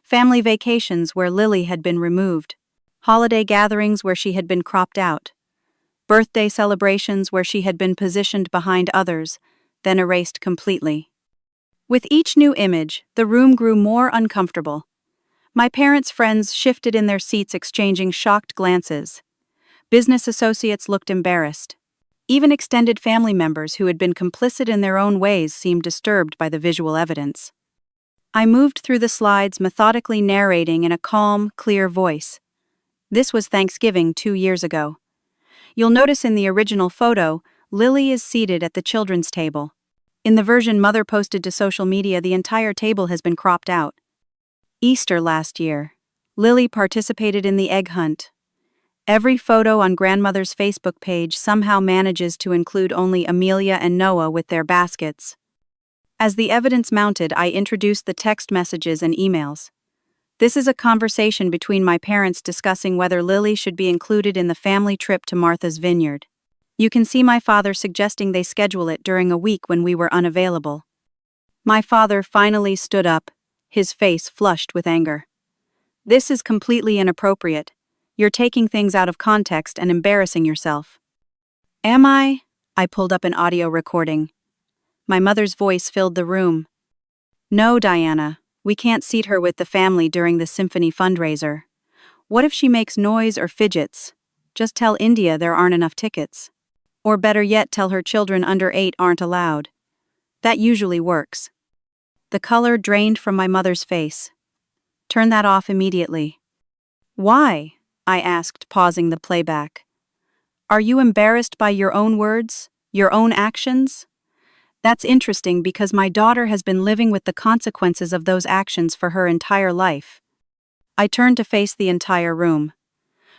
Family vacations where Lily had been removed. Holiday gatherings where she had been cropped out. Birthday celebrations where she had been positioned behind others, then erased completely. With each new image, the room grew more uncomfortable. My parents' friends shifted in their seats, exchanging shocked glances. Business associates looked embarrassed. Even extended family members who had been complicit in their own ways seemed disturbed by the visual evidence. I moved through the slides, methodically narrating in a calm, clear voice. This was Thanksgiving 2 years ago. You'll notice in the original photo, Lily is seated at the children's table. In the version Mother posted to social media, the entire table has been cropped out. Easter last year. Lily participated in the egg hunt. Every photo on grandmother's Facebook page somehow manages to include only Amelia and Noah with their baskets. As the evidence mounted, I introduced the text messages and emails. This is a conversation between my parents discussing whether Lily should be included in the family trip to Martha's Vineyard. You can see my father suggesting they schedule it during a week when we were unavailable. My father finally stood up, his face flushed with anger. "This is completely inappropriate. You're taking things out of context and embarrassing yourself." "Am I?" I pulled up an audio recording. My mother's voice filled the room. No, Diana, we can't seat her with the family during the symphony fundraiser. What if she makes noise or fidgets? Just tell India there aren't enough tickets. Or better yet, tell her children under 8 aren't allowed. That usually works. The color drained from my mother's face. Turn that off immediately. Why? I asked, pausing the playback. Are you embarrassed by your own words, your own actions? That's interesting because my daughter has been living with the consequences of those actions for her entire life. I turned to face the entire room.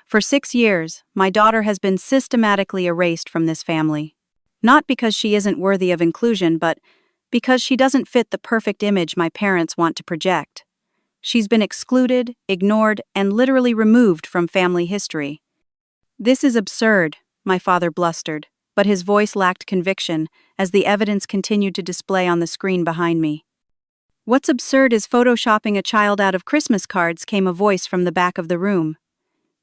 For 6 years, my daughter has been systematically erased from this family. Not because she isn't worthy of inclusion, but because she doesn't fit the perfect image my parents want to project. She's been excluded, ignored, and literally removed from family history. This is absurd, my father blustered, but his voice lacked conviction as the evidence continued to display on the screen behind me. What's absurd is photoshopping a child out of Christmas cards, came a voice from the back of the room.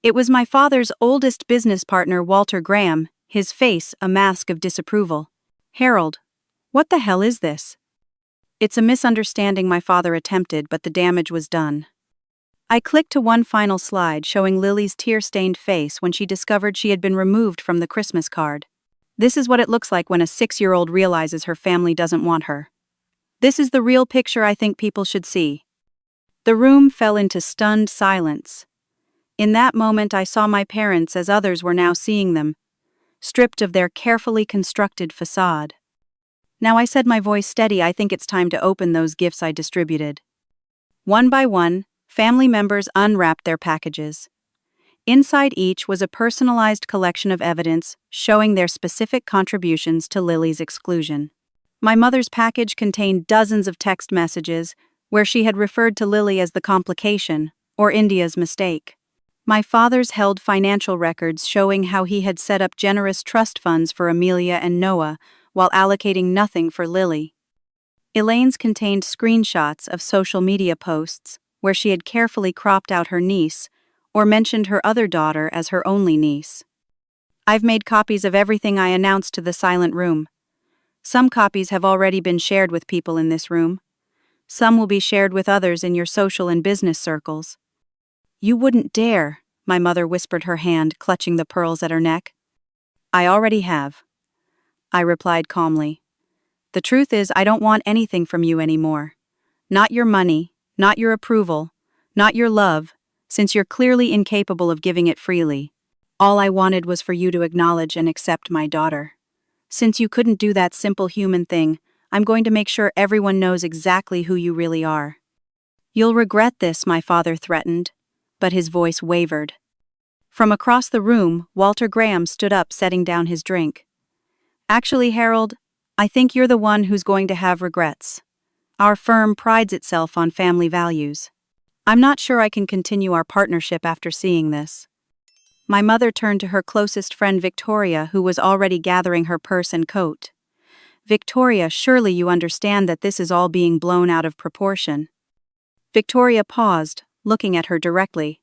It was my father's oldest business partner, Walter Graham, his face a mask of disapproval. Harold, what the hell is this? It's a misunderstanding, my father attempted, but the damage was done. I clicked to one final slide showing Lily's tear-stained face when she discovered she had been removed from the Christmas card. This is what it looks like when a 6-year-old realizes her family doesn't want her. This is the real picture I think people should see. The room fell into stunned silence. In that moment I saw my parents as others were now seeing them, stripped of their carefully constructed facade. Now, I said, my voice steady, I think it's time to open those gifts I distributed. One by one, family members unwrapped their packages. Inside each was a personalized collection of evidence showing their specific contributions to Lily's exclusion. My mother's package contained dozens of text messages where she had referred to Lily as the complication, or India's mistake. My father's held financial records showing how he had set up generous trust funds for Amelia and Noah, while allocating nothing for Lily. Elaine's contained screenshots of social media posts where she had carefully cropped out her niece or mentioned her other daughter as her only niece. I've made copies of everything I announced to the silent room. Some copies have already been shared with people in this room. Some will be shared with others in your social and business circles. You wouldn't dare, my mother whispered, her hand clutching the pearls at her neck. I already have, I replied calmly. The truth is, I don't want anything from you anymore. Not your money, not your approval, not your love, since you're clearly incapable of giving it freely. All I wanted was for you to acknowledge and accept my daughter. Since you couldn't do that simple human thing, I'm going to make sure everyone knows exactly who you really are. You'll regret this, my father threatened, but his voice wavered. From across the room, Walter Graham stood up, setting down his drink. Actually, Harold, I think you're the one who's going to have regrets. Our firm prides itself on family values. I'm not sure I can continue our partnership after seeing this. My mother turned to her closest friend Victoria, who was already gathering her purse and coat. Victoria, surely you understand that this is all being blown out of proportion. Victoria paused, looking at her directly.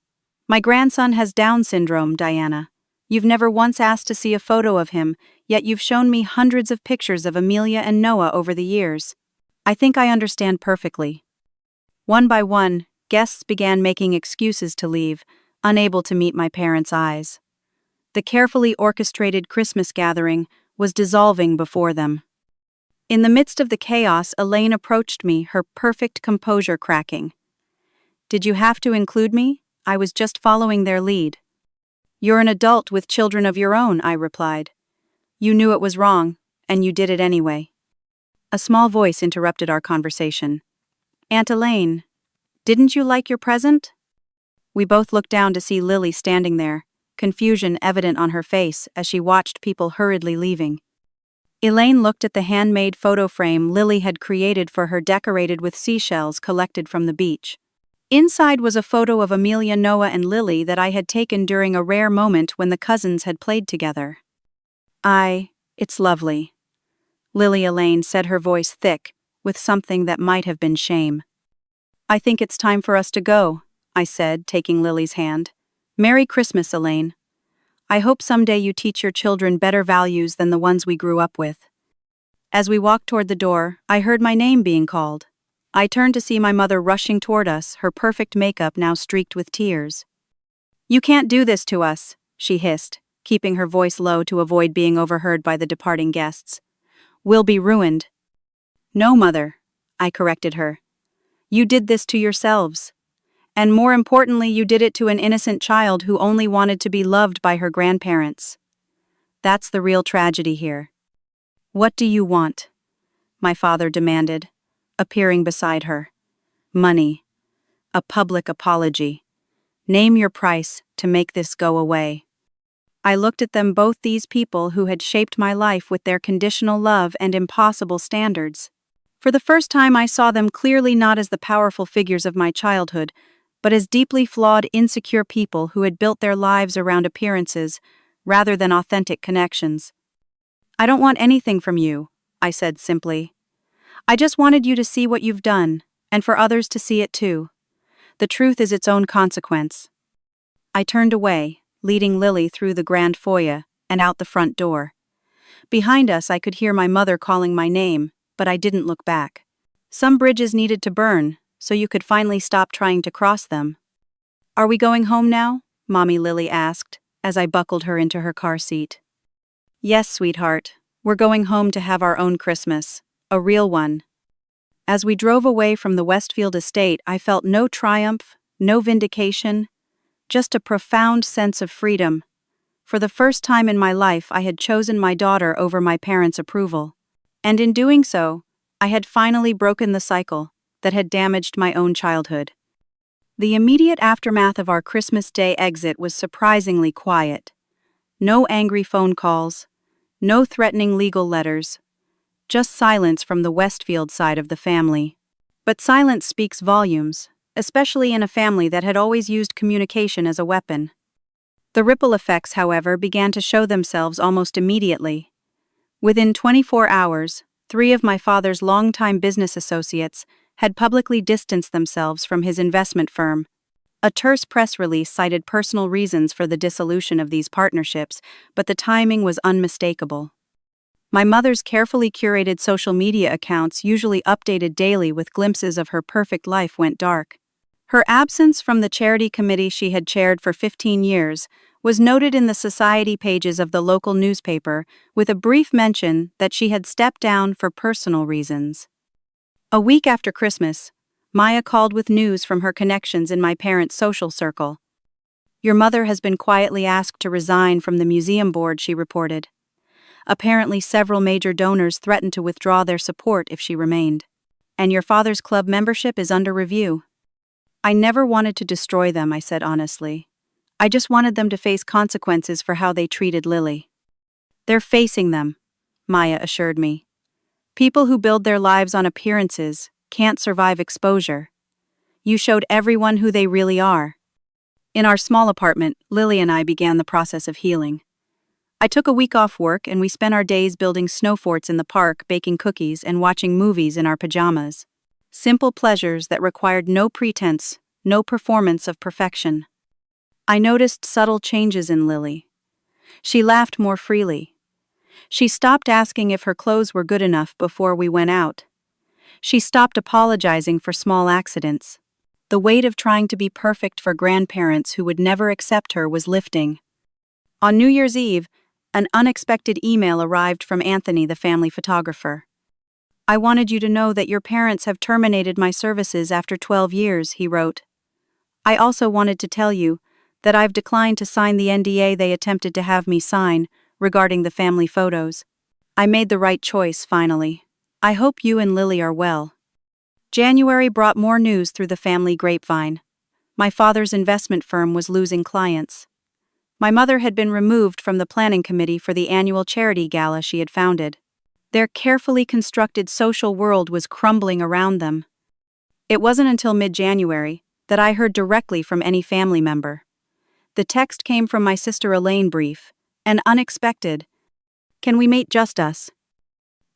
My grandson has Down syndrome, Diana. You've never once asked to see a photo of him, yet you've shown me hundreds of pictures of Amelia and Noah over the years. I think I understand perfectly. One by one, guests began making excuses to leave, unable to meet my parents' eyes. The carefully orchestrated Christmas gathering was dissolving before them. In the midst of the chaos, Elaine approached me, her perfect composure cracking. Did you have to include me? I was just following their lead. You're an adult with children of your own, I replied. You knew it was wrong, and you did it anyway. A small voice interrupted our conversation. Aunt Elaine, didn't you like your present? We both looked down to see Lily standing there, confusion evident on her face as she watched people hurriedly leaving. Elaine looked at the handmade photo frame Lily had created for her, decorated with seashells collected from the beach. Inside was a photo of Amelia, Noah, and Lily that I had taken during a rare moment when the cousins had played together. It's lovely. Lily Elaine said, her voice thick, with something that might have been shame. I think it's time for us to go, I said, taking Lily's hand. Merry Christmas, Elaine. I hope someday you teach your children better values than the ones we grew up with. As we walked toward the door, I heard my name being called. I turned to see my mother rushing toward us, her perfect makeup now streaked with tears. "You can't do this to us," she hissed, keeping her voice low to avoid being overheard by the departing guests. "We'll be ruined." "No, Mother," I corrected her. "You did this to yourselves. And more importantly, you did it to an innocent child who only wanted to be loved by her grandparents. That's the real tragedy here." "What do you want?" my father demanded, appearing beside her. "Money. A public apology. Name your price to make this go away." I looked at them both, these people who had shaped my life with their conditional love and impossible standards. For the first time I saw them clearly, not as the powerful figures of my childhood, but as deeply flawed, insecure people who had built their lives around appearances rather than authentic connections. "I don't want anything from you," I said simply. "I just wanted you to see what you've done, and for others to see it too. The truth is its own consequence." I turned away, leading Lily through the grand foyer and out the front door. Behind us I could hear my mother calling my name, but I didn't look back. Some bridges needed to burn, so you could finally stop trying to cross them. "Are we going home now?" Mommy Lily asked, as I buckled her into her car seat. "Yes, sweetheart. We're going home to have our own Christmas. A real one." As we drove away from the Westfield estate, I felt no triumph, no vindication, just a profound sense of freedom. For the first time in my life, I had chosen my daughter over my parents' approval. And in doing so, I had finally broken the cycle that had damaged my own childhood. The immediate aftermath of our Christmas Day exit was surprisingly quiet. No angry phone calls, no threatening legal letters, just silence from the Westfield side of the family. But silence speaks volumes, especially in a family that had always used communication as a weapon. The ripple effects, however, began to show themselves almost immediately. Within 24 hours, 3 of my father's longtime business associates had publicly distanced themselves from his investment firm. A terse press release cited personal reasons for the dissolution of these partnerships, but the timing was unmistakable. My mother's carefully curated social media accounts, usually updated daily with glimpses of her perfect life, went dark. Her absence from the charity committee she had chaired for 15 years was noted in the society pages of the local newspaper, with a brief mention that she had stepped down for personal reasons. A week after Christmas, Maya called with news from her connections in my parents' social circle. "Your mother has been quietly asked to resign from the museum board," she reported. "Apparently several major donors threatened to withdraw their support if she remained. And your father's club membership is under review." "I never wanted to destroy them," I said honestly. "I just wanted them to face consequences for how they treated Lily." "They're facing them," Maya assured me. "People who build their lives on appearances can't survive exposure. You showed everyone who they really are." In our small apartment, Lily and I began the process of healing. I took a week off work and we spent our days building snow forts in the park, baking cookies, and watching movies in our pajamas. Simple pleasures that required no pretense, no performance of perfection. I noticed subtle changes in Lily. She laughed more freely. She stopped asking if her clothes were good enough before we went out. She stopped apologizing for small accidents. The weight of trying to be perfect for grandparents who would never accept her was lifting. On New Year's Eve, an unexpected email arrived from Anthony, the family photographer. "I wanted you to know that your parents have terminated my services after 12 years, he wrote. "I also wanted to tell you that I've declined to sign the NDA they attempted to have me sign regarding the family photos. I made the right choice, finally. I hope you and Lily are well." January brought more news through the family grapevine. My father's investment firm was losing clients. My mother had been removed from the planning committee for the annual charity gala she had founded. Their carefully constructed social world was crumbling around them. It wasn't until mid-January that I heard directly from any family member. The text came from my sister Elaine, brief and unexpected. "Can we meet, just us?"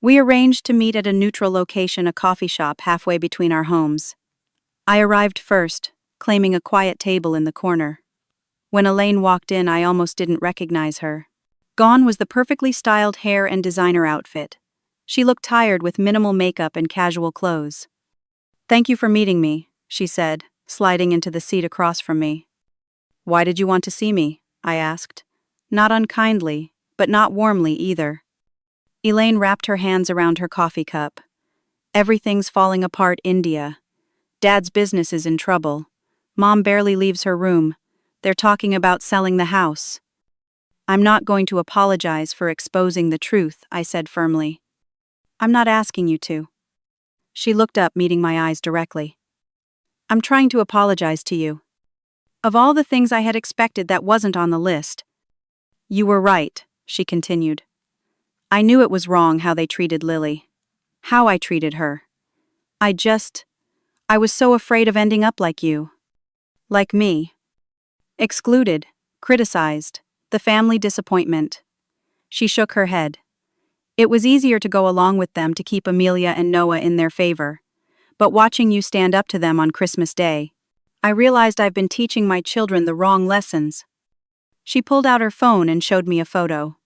We arranged to meet at a neutral location, a coffee shop halfway between our homes. I arrived first, claiming a quiet table in the corner. When Elaine walked in, I almost didn't recognize her. Gone was the perfectly styled hair and designer outfit. She looked tired with minimal makeup and casual clothes. "Thank you for meeting me," she said, sliding into the seat across from me. "Why did you want to see me?" I asked. Not unkindly, but not warmly either. Elaine wrapped her hands around her coffee cup. "Everything's falling apart, India. Dad's business is in trouble. Mom barely leaves her room. They're talking about selling the house." "I'm not going to apologize for exposing the truth," I said firmly. "I'm not asking you to." She looked up, meeting my eyes directly. "I'm trying to apologize to you. Of all the things I had expected, that wasn't on the list." "You were right," she continued. "I knew it was wrong how they treated Lily. How I treated her. I was so afraid of ending up like you. Like me. Excluded, criticized, the family disappointment." She shook her head. "It was easier to go along with them to keep Amelia and Noah in their favor. But watching you stand up to them on Christmas Day, I realized I've been teaching my children the wrong lessons." She pulled out her phone and showed me a photo.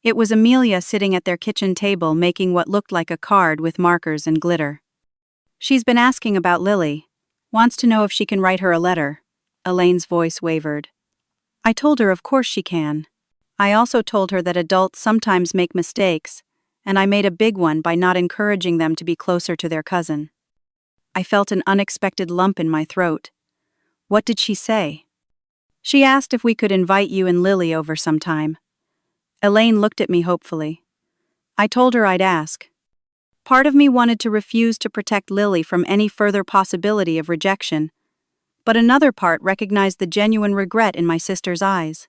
It was Amelia sitting at their kitchen table making what looked like a card with markers and glitter. "She's been asking about Lily. Wants to know if she can write her a letter." Elaine's voice wavered. "I told her of course she can. I also told her that adults sometimes make mistakes, and I made a big one by not encouraging them to be closer to their cousin." I felt an unexpected lump in my throat. "What did she say?" "She asked if we could invite you and Lily over sometime." Elaine looked at me hopefully. I told her I'd ask. Part of me wanted to refuse to protect Lily from any further possibility of rejection, but another part recognized the genuine regret in my sister's eyes.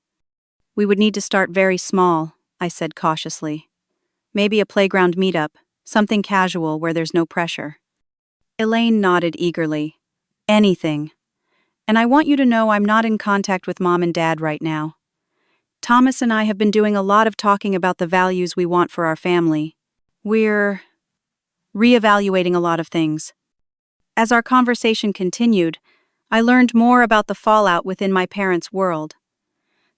"We would need to start very small," I said cautiously. "Maybe a playground meetup, something casual where there's no pressure." Elaine nodded eagerly. "Anything. And I want you to know I'm not in contact with Mom and Dad right now. Thomas and I have been doing a lot of talking about the values we want for our family. We're reevaluating a lot of things." As our conversation continued, I learned more about the fallout within my parents' world.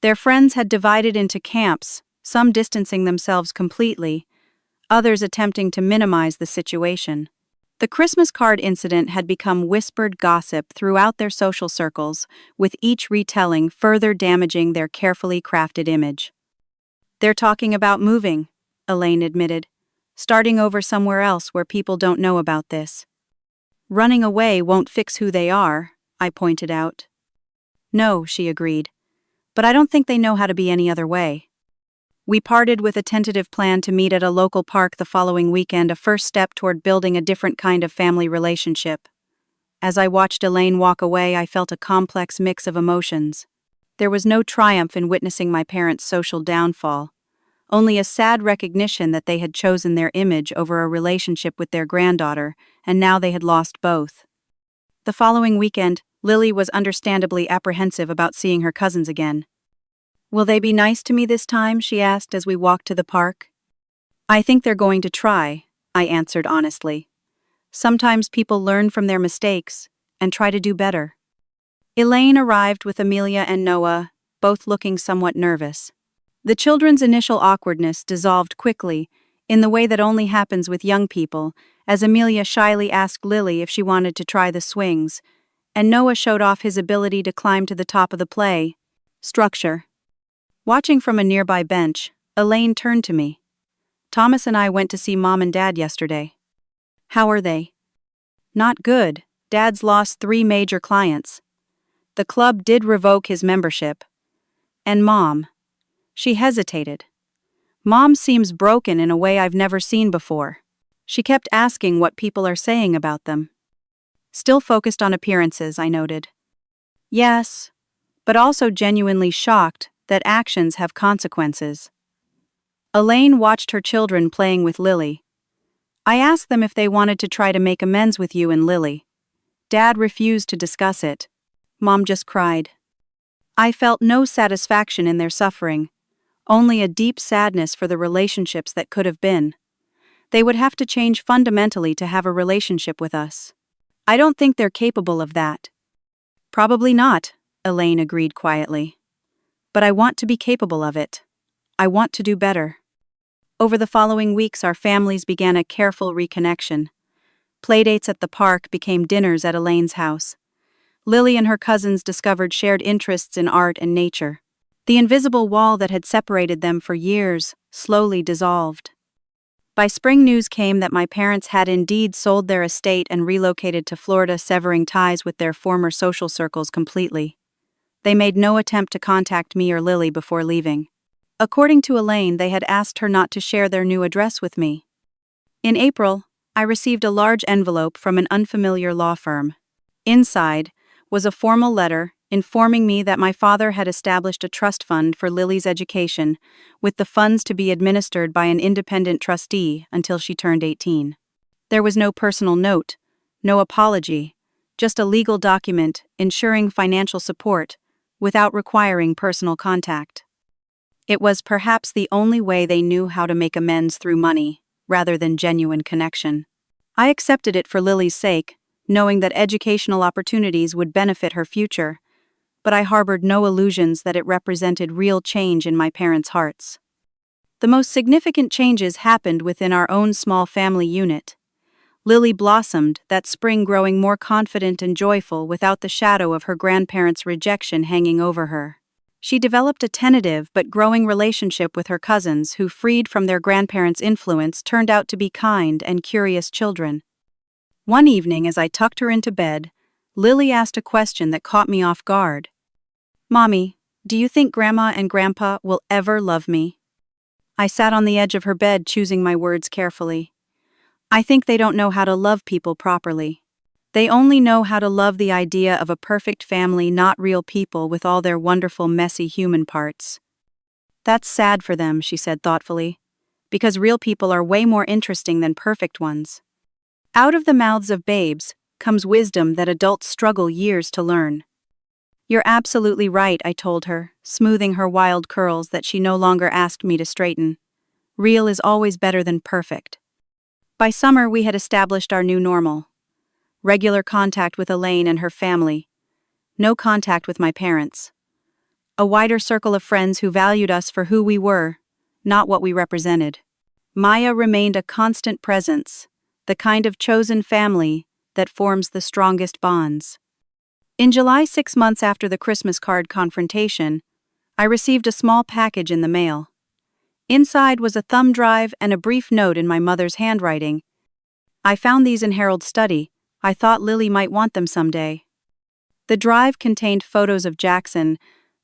Their friends had divided into camps, some distancing themselves completely, others attempting to minimize the situation. The Christmas card incident had become whispered gossip throughout their social circles, with each retelling further damaging their carefully crafted image. "They're talking about moving," Elaine admitted, "starting over somewhere else where people don't know about this." "Running away won't fix who they are," I pointed out. "No," she agreed, "but I don't think they know how to be any other way." We parted with a tentative plan to meet at a local park the following weekend, a first step toward building a different kind of family relationship. As I watched Elaine walk away, I felt a complex mix of emotions. There was no triumph in witnessing my parents' social downfall, only a sad recognition that they had chosen their image over a relationship with their granddaughter, and now they had lost both. The following weekend, Lily was understandably apprehensive about seeing her cousins again. "Will they be nice to me this time?" she asked as we walked to the park. "I think they're going to try," I answered honestly. "Sometimes people learn from their mistakes and try to do better." Elaine arrived with Amelia and Noah, both looking somewhat nervous. The children's initial awkwardness dissolved quickly, in the way that only happens with young people, as Amelia shyly asked Lily if she wanted to try the swings, and Noah showed off his ability to climb to the top of the play structure. Watching from a nearby bench, Elaine turned to me. "Thomas and I went to see Mom and Dad yesterday." "How are they?" "Not good. Dad's lost 3 major clients. The club did revoke his membership. And Mom." She hesitated. "Mom seems broken in a way I've never seen before. She kept asking what people are saying about them." "Still focused on appearances," I noted. "Yes, but also genuinely shocked that actions have consequences." Elaine watched her children playing with Lily. "I asked them if they wanted to try to make amends with you and Lily. Dad refused to discuss it. Mom just cried." I felt no satisfaction in their suffering, only a deep sadness for the relationships that could have been. They would have to change fundamentally to have a relationship with us. "I don't think they're capable of that." "Probably not," Elaine agreed quietly. "But I want to be capable of it. I want to do better." Over the following weeks, our families began a careful reconnection. Playdates at the park became dinners at Elaine's house. Lily and her cousins discovered shared interests in art and nature. The invisible wall that had separated them for years slowly dissolved. By spring, news came that my parents had indeed sold their estate and relocated to Florida, severing ties with their former social circles completely. They made no attempt to contact me or Lily before leaving. According to Elaine, they had asked her not to share their new address with me. In April, I received a large envelope from an unfamiliar law firm. Inside was a formal letter informing me that my father had established a trust fund for Lily's education, with the funds to be administered by an independent trustee until she turned 18. There was no personal note, no apology, just a legal document ensuring financial support without requiring personal contact. It was perhaps the only way they knew how to make amends through money, rather than genuine connection. I accepted it for Lily's sake, knowing that educational opportunities would benefit her future, but I harbored no illusions that it represented real change in my parents' hearts. The most significant changes happened within our own small family unit. Lily blossomed that spring, growing more confident and joyful without the shadow of her grandparents' rejection hanging over her. She developed a tentative but growing relationship with her cousins who, freed from their grandparents' influence, turned out to be kind and curious children. One evening, as I tucked her into bed, Lily asked a question that caught me off guard. "Mommy, do you think Grandma and Grandpa will ever love me?" I sat on the edge of her bed, choosing my words carefully. "I think they don't know how to love people properly. They only know how to love the idea of a perfect family, not real people with all their wonderful, messy human parts." "That's sad for them," she said thoughtfully, "because real people are way more interesting than perfect ones." Out of the mouths of babes comes wisdom that adults struggle years to learn. "You're absolutely right," I told her, smoothing her wild curls that she no longer asked me to straighten. "Real is always better than perfect." By summer, we had established our new normal. Regular contact with Elaine and her family. No contact with my parents. A wider circle of friends who valued us for who we were, not what we represented. Maya remained a constant presence, the kind of chosen family that forms the strongest bonds. In July, 6 months after the Christmas card confrontation, I received a small package in the mail. Inside was a thumb drive and a brief note in my mother's handwriting. "I found these in Harold's study. I thought Lily might want them someday." The drive contained photos of Jackson,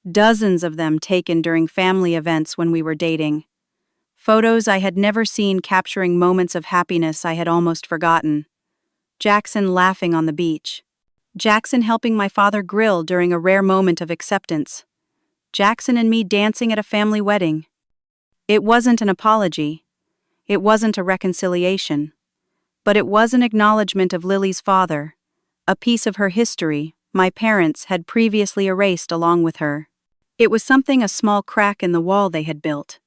dozens of them taken during family events when we were dating. Photos I had never seen, capturing moments of happiness I had almost forgotten. Jackson laughing on the beach. Jackson helping my father grill during a rare moment of acceptance. Jackson and me dancing at a family wedding. It wasn't an apology. It wasn't a reconciliation. But it was an acknowledgement of Lily's father, a piece of her history my parents had previously erased along with her. It was something a small crack in the wall they had built.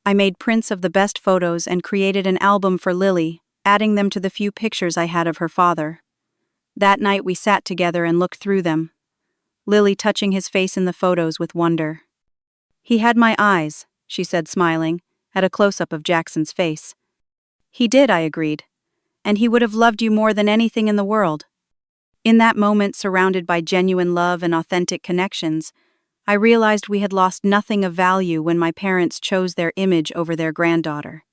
I made prints of the best photos and created an album for Lily, adding them to the few pictures I had of her father. That night we sat together and looked through them, Lily touching his face in the photos with wonder. "He had my eyes," she said, smiling, at a close-up of Jackson's face. "He did," I agreed. "And he would have loved you more than anything in the world." In that moment, surrounded by genuine love and authentic connections, I realized we had lost nothing of value when my parents chose their image over their granddaughter.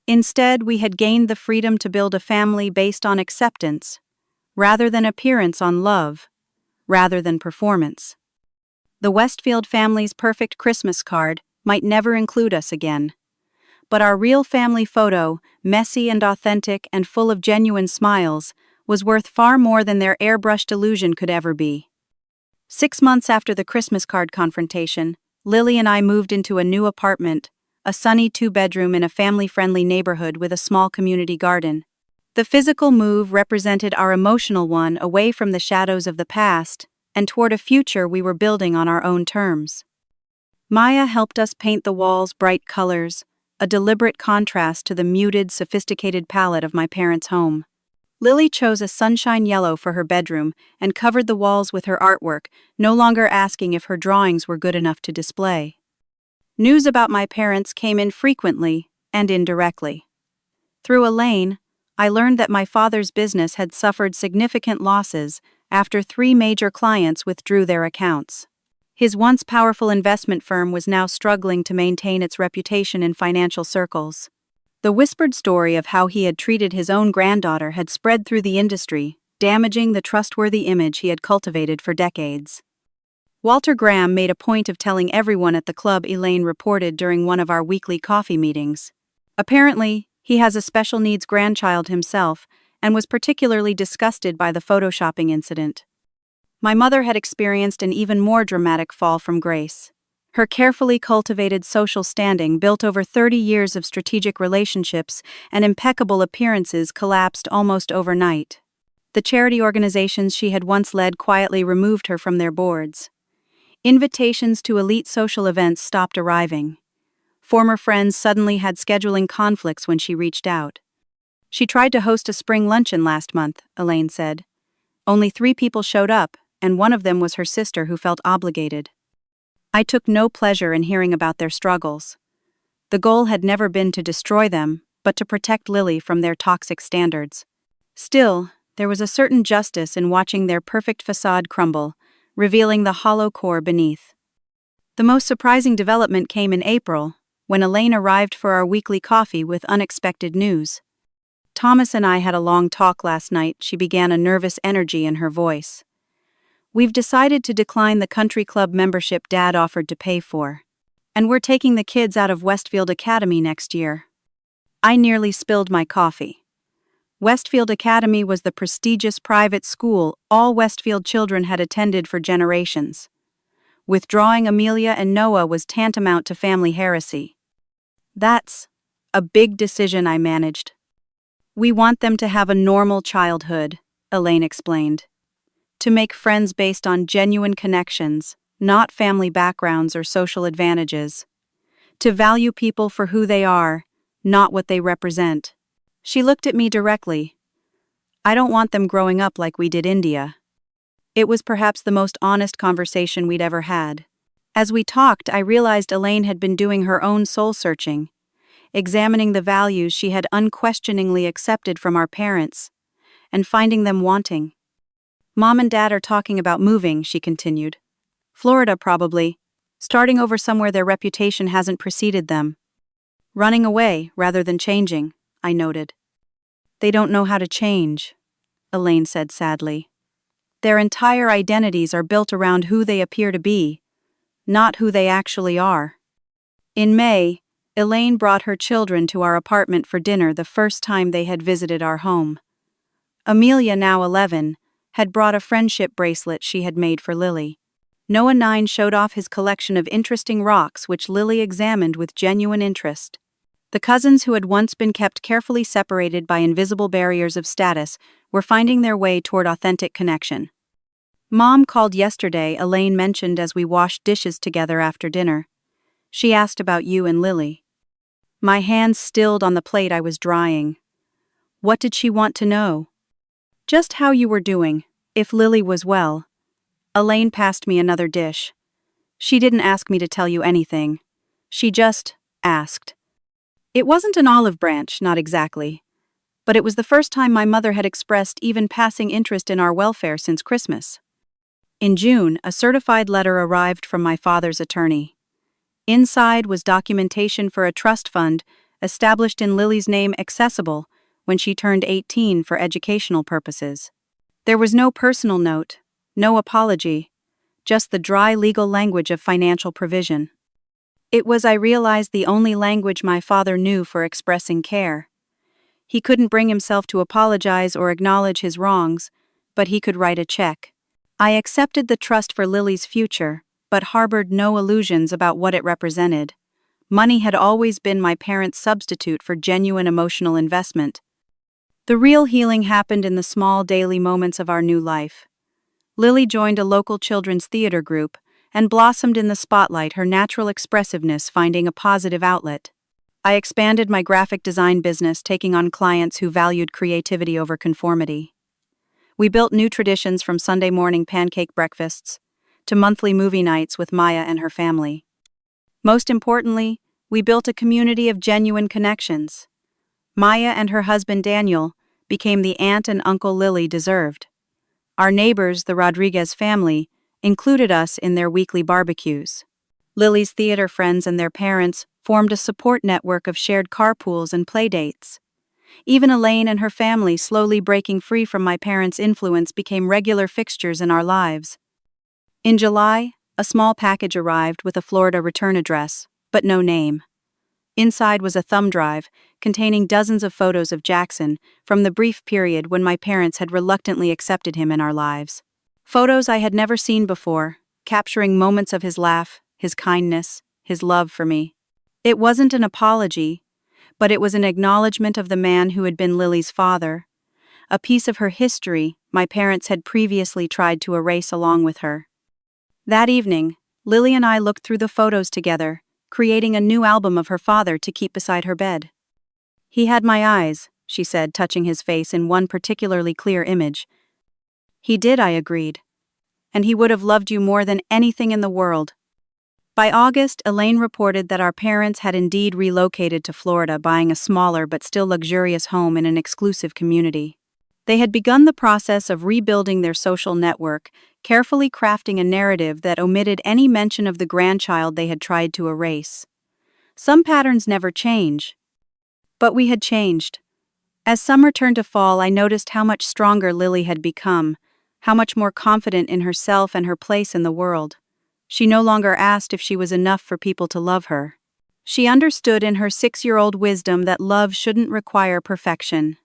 Instead, we had gained the freedom to build a family based on acceptance, rather than appearance, on love, rather than performance. The Westfield family's perfect Christmas card might never include us again. But our real family photo, messy and authentic and full of genuine smiles, was worth far more than their airbrushed illusion could ever be. 6 months after the Christmas card confrontation, Lily and I moved into a new apartment, a sunny 2-bedroom in a family-friendly neighborhood with a small community garden. The physical move represented our emotional one, away from the shadows of the past and toward a future we were building on our own terms. Maya helped us paint the walls bright colors, a deliberate contrast to the muted, sophisticated palette of my parents' home. Lily chose a sunshine yellow for her bedroom and covered the walls with her artwork, no longer asking if her drawings were good enough to display. News about my parents came in frequently and indirectly. Through Elaine, I learned that my father's business had suffered significant losses after 3 major clients withdrew their accounts. His once powerful investment firm was now struggling to maintain its reputation in financial circles. The whispered story of how he had treated his own granddaughter had spread through the industry, damaging the trustworthy image he had cultivated for decades. Walter Graham made a point of telling everyone at the club, Elaine reported during one of our weekly coffee meetings. Apparently, he has a special needs grandchild himself and was particularly disgusted by the photoshopping incident. My mother had experienced an even more dramatic fall from grace. Her carefully cultivated social standing, built over 30 years of strategic relationships and impeccable appearances, collapsed almost overnight. The charity organizations she had once led quietly removed her from their boards. Invitations to elite social events stopped arriving. Former friends suddenly had scheduling conflicts when she reached out. She tried to host a spring luncheon last month, Elaine said. Only 3 people showed up, and one of them was her sister, who felt obligated. I took no pleasure in hearing about their struggles. The goal had never been to destroy them, but to protect Lily from their toxic standards. Still, there was a certain justice in watching their perfect facade crumble, revealing the hollow core beneath. The most surprising development came in April, when Elaine arrived for our weekly coffee with unexpected news. Thomas and I had a long talk last night, she began, a nervous energy in her voice. We've decided to decline the country club membership Dad offered to pay for. And we're taking the kids out of Westfield Academy next year. I nearly spilled my coffee. Westfield Academy was the prestigious private school all Westfield children had attended for generations. Withdrawing Amelia and Noah was tantamount to family heresy. That's a big decision, I managed. We want them to have a normal childhood, Elaine explained. To make friends based on genuine connections, not family backgrounds or social advantages. To value people for who they are, not what they represent. She looked at me directly. I don't want them growing up like we did India. It was perhaps the most honest conversation we'd ever had. As we talked, I realized Elaine had been doing her own soul-searching, examining the values she had unquestioningly accepted from our parents, and finding them wanting. Mom and Dad are talking about moving, she continued. Florida, probably. Starting over somewhere their reputation hasn't preceded them. Running away rather than changing, I noted. They don't know how to change, Elaine said sadly. Their entire identities are built around who they appear to be, not who they actually are. In May, Elaine brought her children to our apartment for dinner, the first time they had visited our home. Amelia, now 11, had brought a friendship bracelet she had made for Lily. Noah, 9, showed off his collection of interesting rocks, which Lily examined with genuine interest. The cousins, who had once been kept carefully separated by invisible barriers of status, were finding their way toward authentic connection. Mom called yesterday, Elaine mentioned as we washed dishes together after dinner. She asked about you and Lily. My hands stilled on the plate I was drying. What did she want to know? Just how you were doing, if Lily was well. Elaine passed me another dish. She didn't ask me to tell you anything. She just asked. It wasn't an olive branch, not exactly. But it was the first time my mother had expressed even passing interest in our welfare since Christmas. In June, a certified letter arrived from my father's attorney. Inside was documentation for a trust fund established in Lily's name, accessible when she turned 18 for educational purposes. There was no personal note, no apology, just the dry legal language of financial provision. It was, I realized, the only language my father knew for expressing care. He couldn't bring himself to apologize or acknowledge his wrongs, but he could write a check. I accepted the trust for Lily's future, but harbored no illusions about what it represented. Money had always been my parents' substitute for genuine emotional investment. The real healing happened in the small daily moments of our new life. Lily joined a local children's theater group and blossomed in the spotlight, her natural expressiveness finding a positive outlet. I expanded my graphic design business, taking on clients who valued creativity over conformity. We built new traditions, from Sunday morning pancake breakfasts to monthly movie nights with Maya and her family. Most importantly, we built a community of genuine connections. Maya and her husband Daniel became the aunt and uncle Lily deserved. Our neighbors, the Rodriguez family, included us in their weekly barbecues. Lily's theater friends and their parents formed a support network of shared carpools and playdates. Even Elaine and her family, slowly breaking free from my parents' influence, became regular fixtures in our lives. In July, a small package arrived with a Florida return address, but no name. Inside was a thumb drive containing dozens of photos of Jackson from the brief period when my parents had reluctantly accepted him in our lives. Photos I had never seen before, capturing moments of his laugh, his kindness, his love for me. It wasn't an apology, but it was an acknowledgement of the man who had been Lily's father, a piece of her history my parents had previously tried to erase along with her. That evening, Lily and I looked through the photos together, creating a new album of her father to keep beside her bed. "He had my eyes," she said, touching his face in one particularly clear image. "He did," I agreed. "And he would have loved you more than anything in the world." By August, Elaine reported that our parents had indeed relocated to Florida, buying a smaller but still luxurious home in an exclusive community. They had begun the process of rebuilding their social network, carefully crafting a narrative that omitted any mention of the grandchild they had tried to erase. Some patterns never change. But we had changed. As summer turned to fall, I noticed how much stronger Lily had become, how much more confident in herself and her place in the world. She no longer asked if she was enough for people to love her. She understood in her 6-year-old wisdom that love shouldn't require perfection.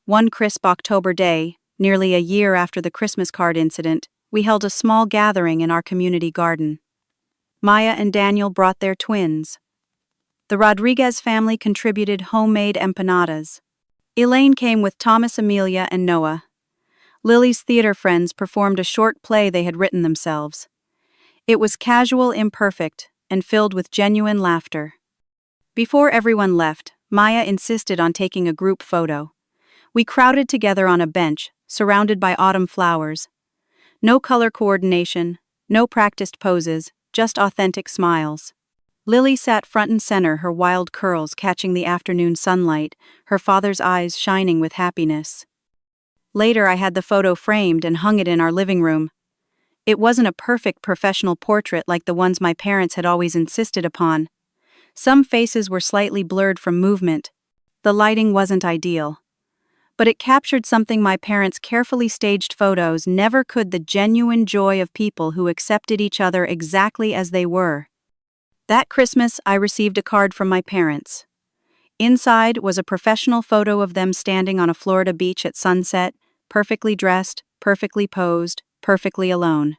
One crisp October day, nearly a year after the Christmas card incident, we held a small gathering in our community garden. Maya and Daniel brought their twins. The Rodriguez family contributed homemade empanadas. Elaine came with Thomas, Amelia, and Noah. Lily's theater friends performed a short play they had written themselves. It was casual, imperfect, and filled with genuine laughter. Before everyone left, Maya insisted on taking a group photo. We crowded together on a bench, surrounded by autumn flowers. No color coordination, no practiced poses, just authentic smiles. Lily sat front and center, her wild curls catching the afternoon sunlight, her father's eyes shining with happiness. Later, I had the photo framed and hung it in our living room. It wasn't a perfect professional portrait like the ones my parents had always insisted upon. Some faces were slightly blurred from movement. The lighting wasn't ideal. But it captured something my parents' carefully staged photos never could: the genuine joy of people who accepted each other exactly as they were. That Christmas, I received a card from my parents. Inside was a professional photo of them standing on a Florida beach at sunset, perfectly dressed, perfectly posed, perfectly alone.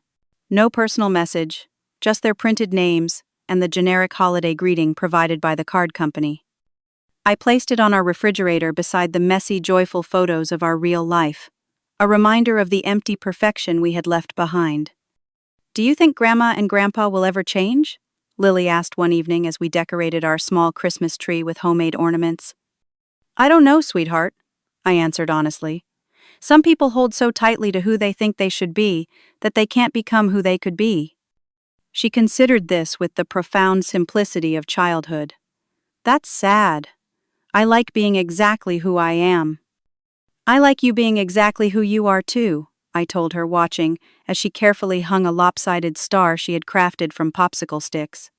No personal message, just their printed names and the generic holiday greeting provided by the card company. I placed it on our refrigerator beside the messy, joyful photos of our real life, a reminder of the empty perfection we had left behind. "Do you think Grandma and Grandpa will ever change?" Lily asked one evening as we decorated our small Christmas tree with homemade ornaments. "I don't know, sweetheart," I answered honestly. "Some people hold so tightly to who they think they should be that they can't become who they could be." She considered this with the profound simplicity of childhood. "That's sad. I like being exactly who I am." "I like you being exactly who you are too," I told her, watching as she carefully hung a lopsided star she had crafted from popsicle sticks.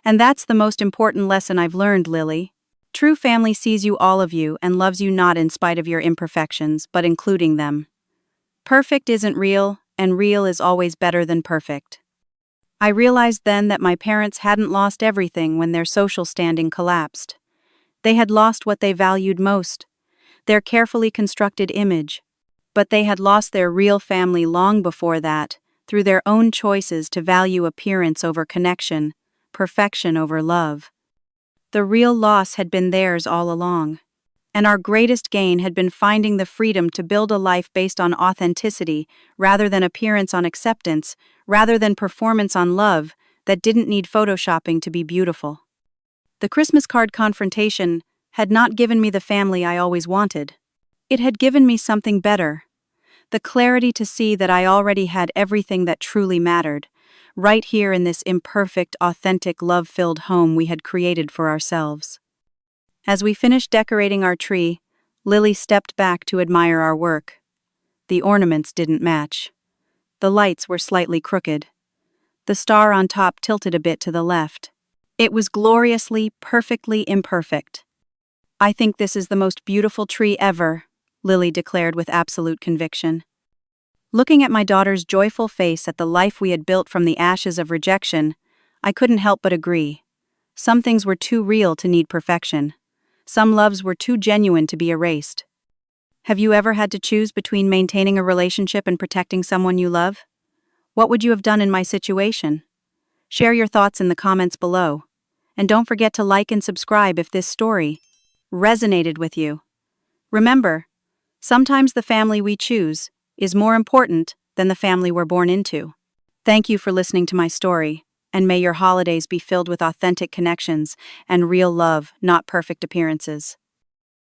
"And that's the most important lesson I've learned, Lily. True family sees you, all of you, and loves you not in spite of your imperfections, but including them. Perfect isn't real, and real is always better than perfect." I realized then that my parents hadn't lost everything when their social standing collapsed. They had lost what they valued most, their carefully constructed image. But they had lost their real family long before that, through their own choices to value appearance over connection, perfection over love. The real loss had been theirs all along. And our greatest gain had been finding the freedom to build a life based on authenticity, rather than appearance on acceptance, rather than performance on love, that didn't need photoshopping to be beautiful. The Christmas card confrontation had not given me the family I always wanted. It had given me something better. The clarity to see that I already had everything that truly mattered, right here in this imperfect, authentic, love-filled home we had created for ourselves. As we finished decorating our tree, Lily stepped back to admire our work. The ornaments didn't match. The lights were slightly crooked. The star on top tilted a bit to the left. It was gloriously, perfectly imperfect. "I think this is the most beautiful tree ever," Lily declared with absolute conviction. Looking at my daughter's joyful face at the life we had built from the ashes of rejection, I couldn't help but agree. Some things were too real to need perfection. Some loves were too genuine to be erased. Have you ever had to choose between maintaining a relationship and protecting someone you love? What would you have done in my situation? Share your thoughts in the comments below. And don't forget to like and subscribe if this story resonated with you. Remember, sometimes the family we choose is more important than the family we're born into. Thank you for listening to my story, and may your holidays be filled with authentic connections and real love, not perfect appearances.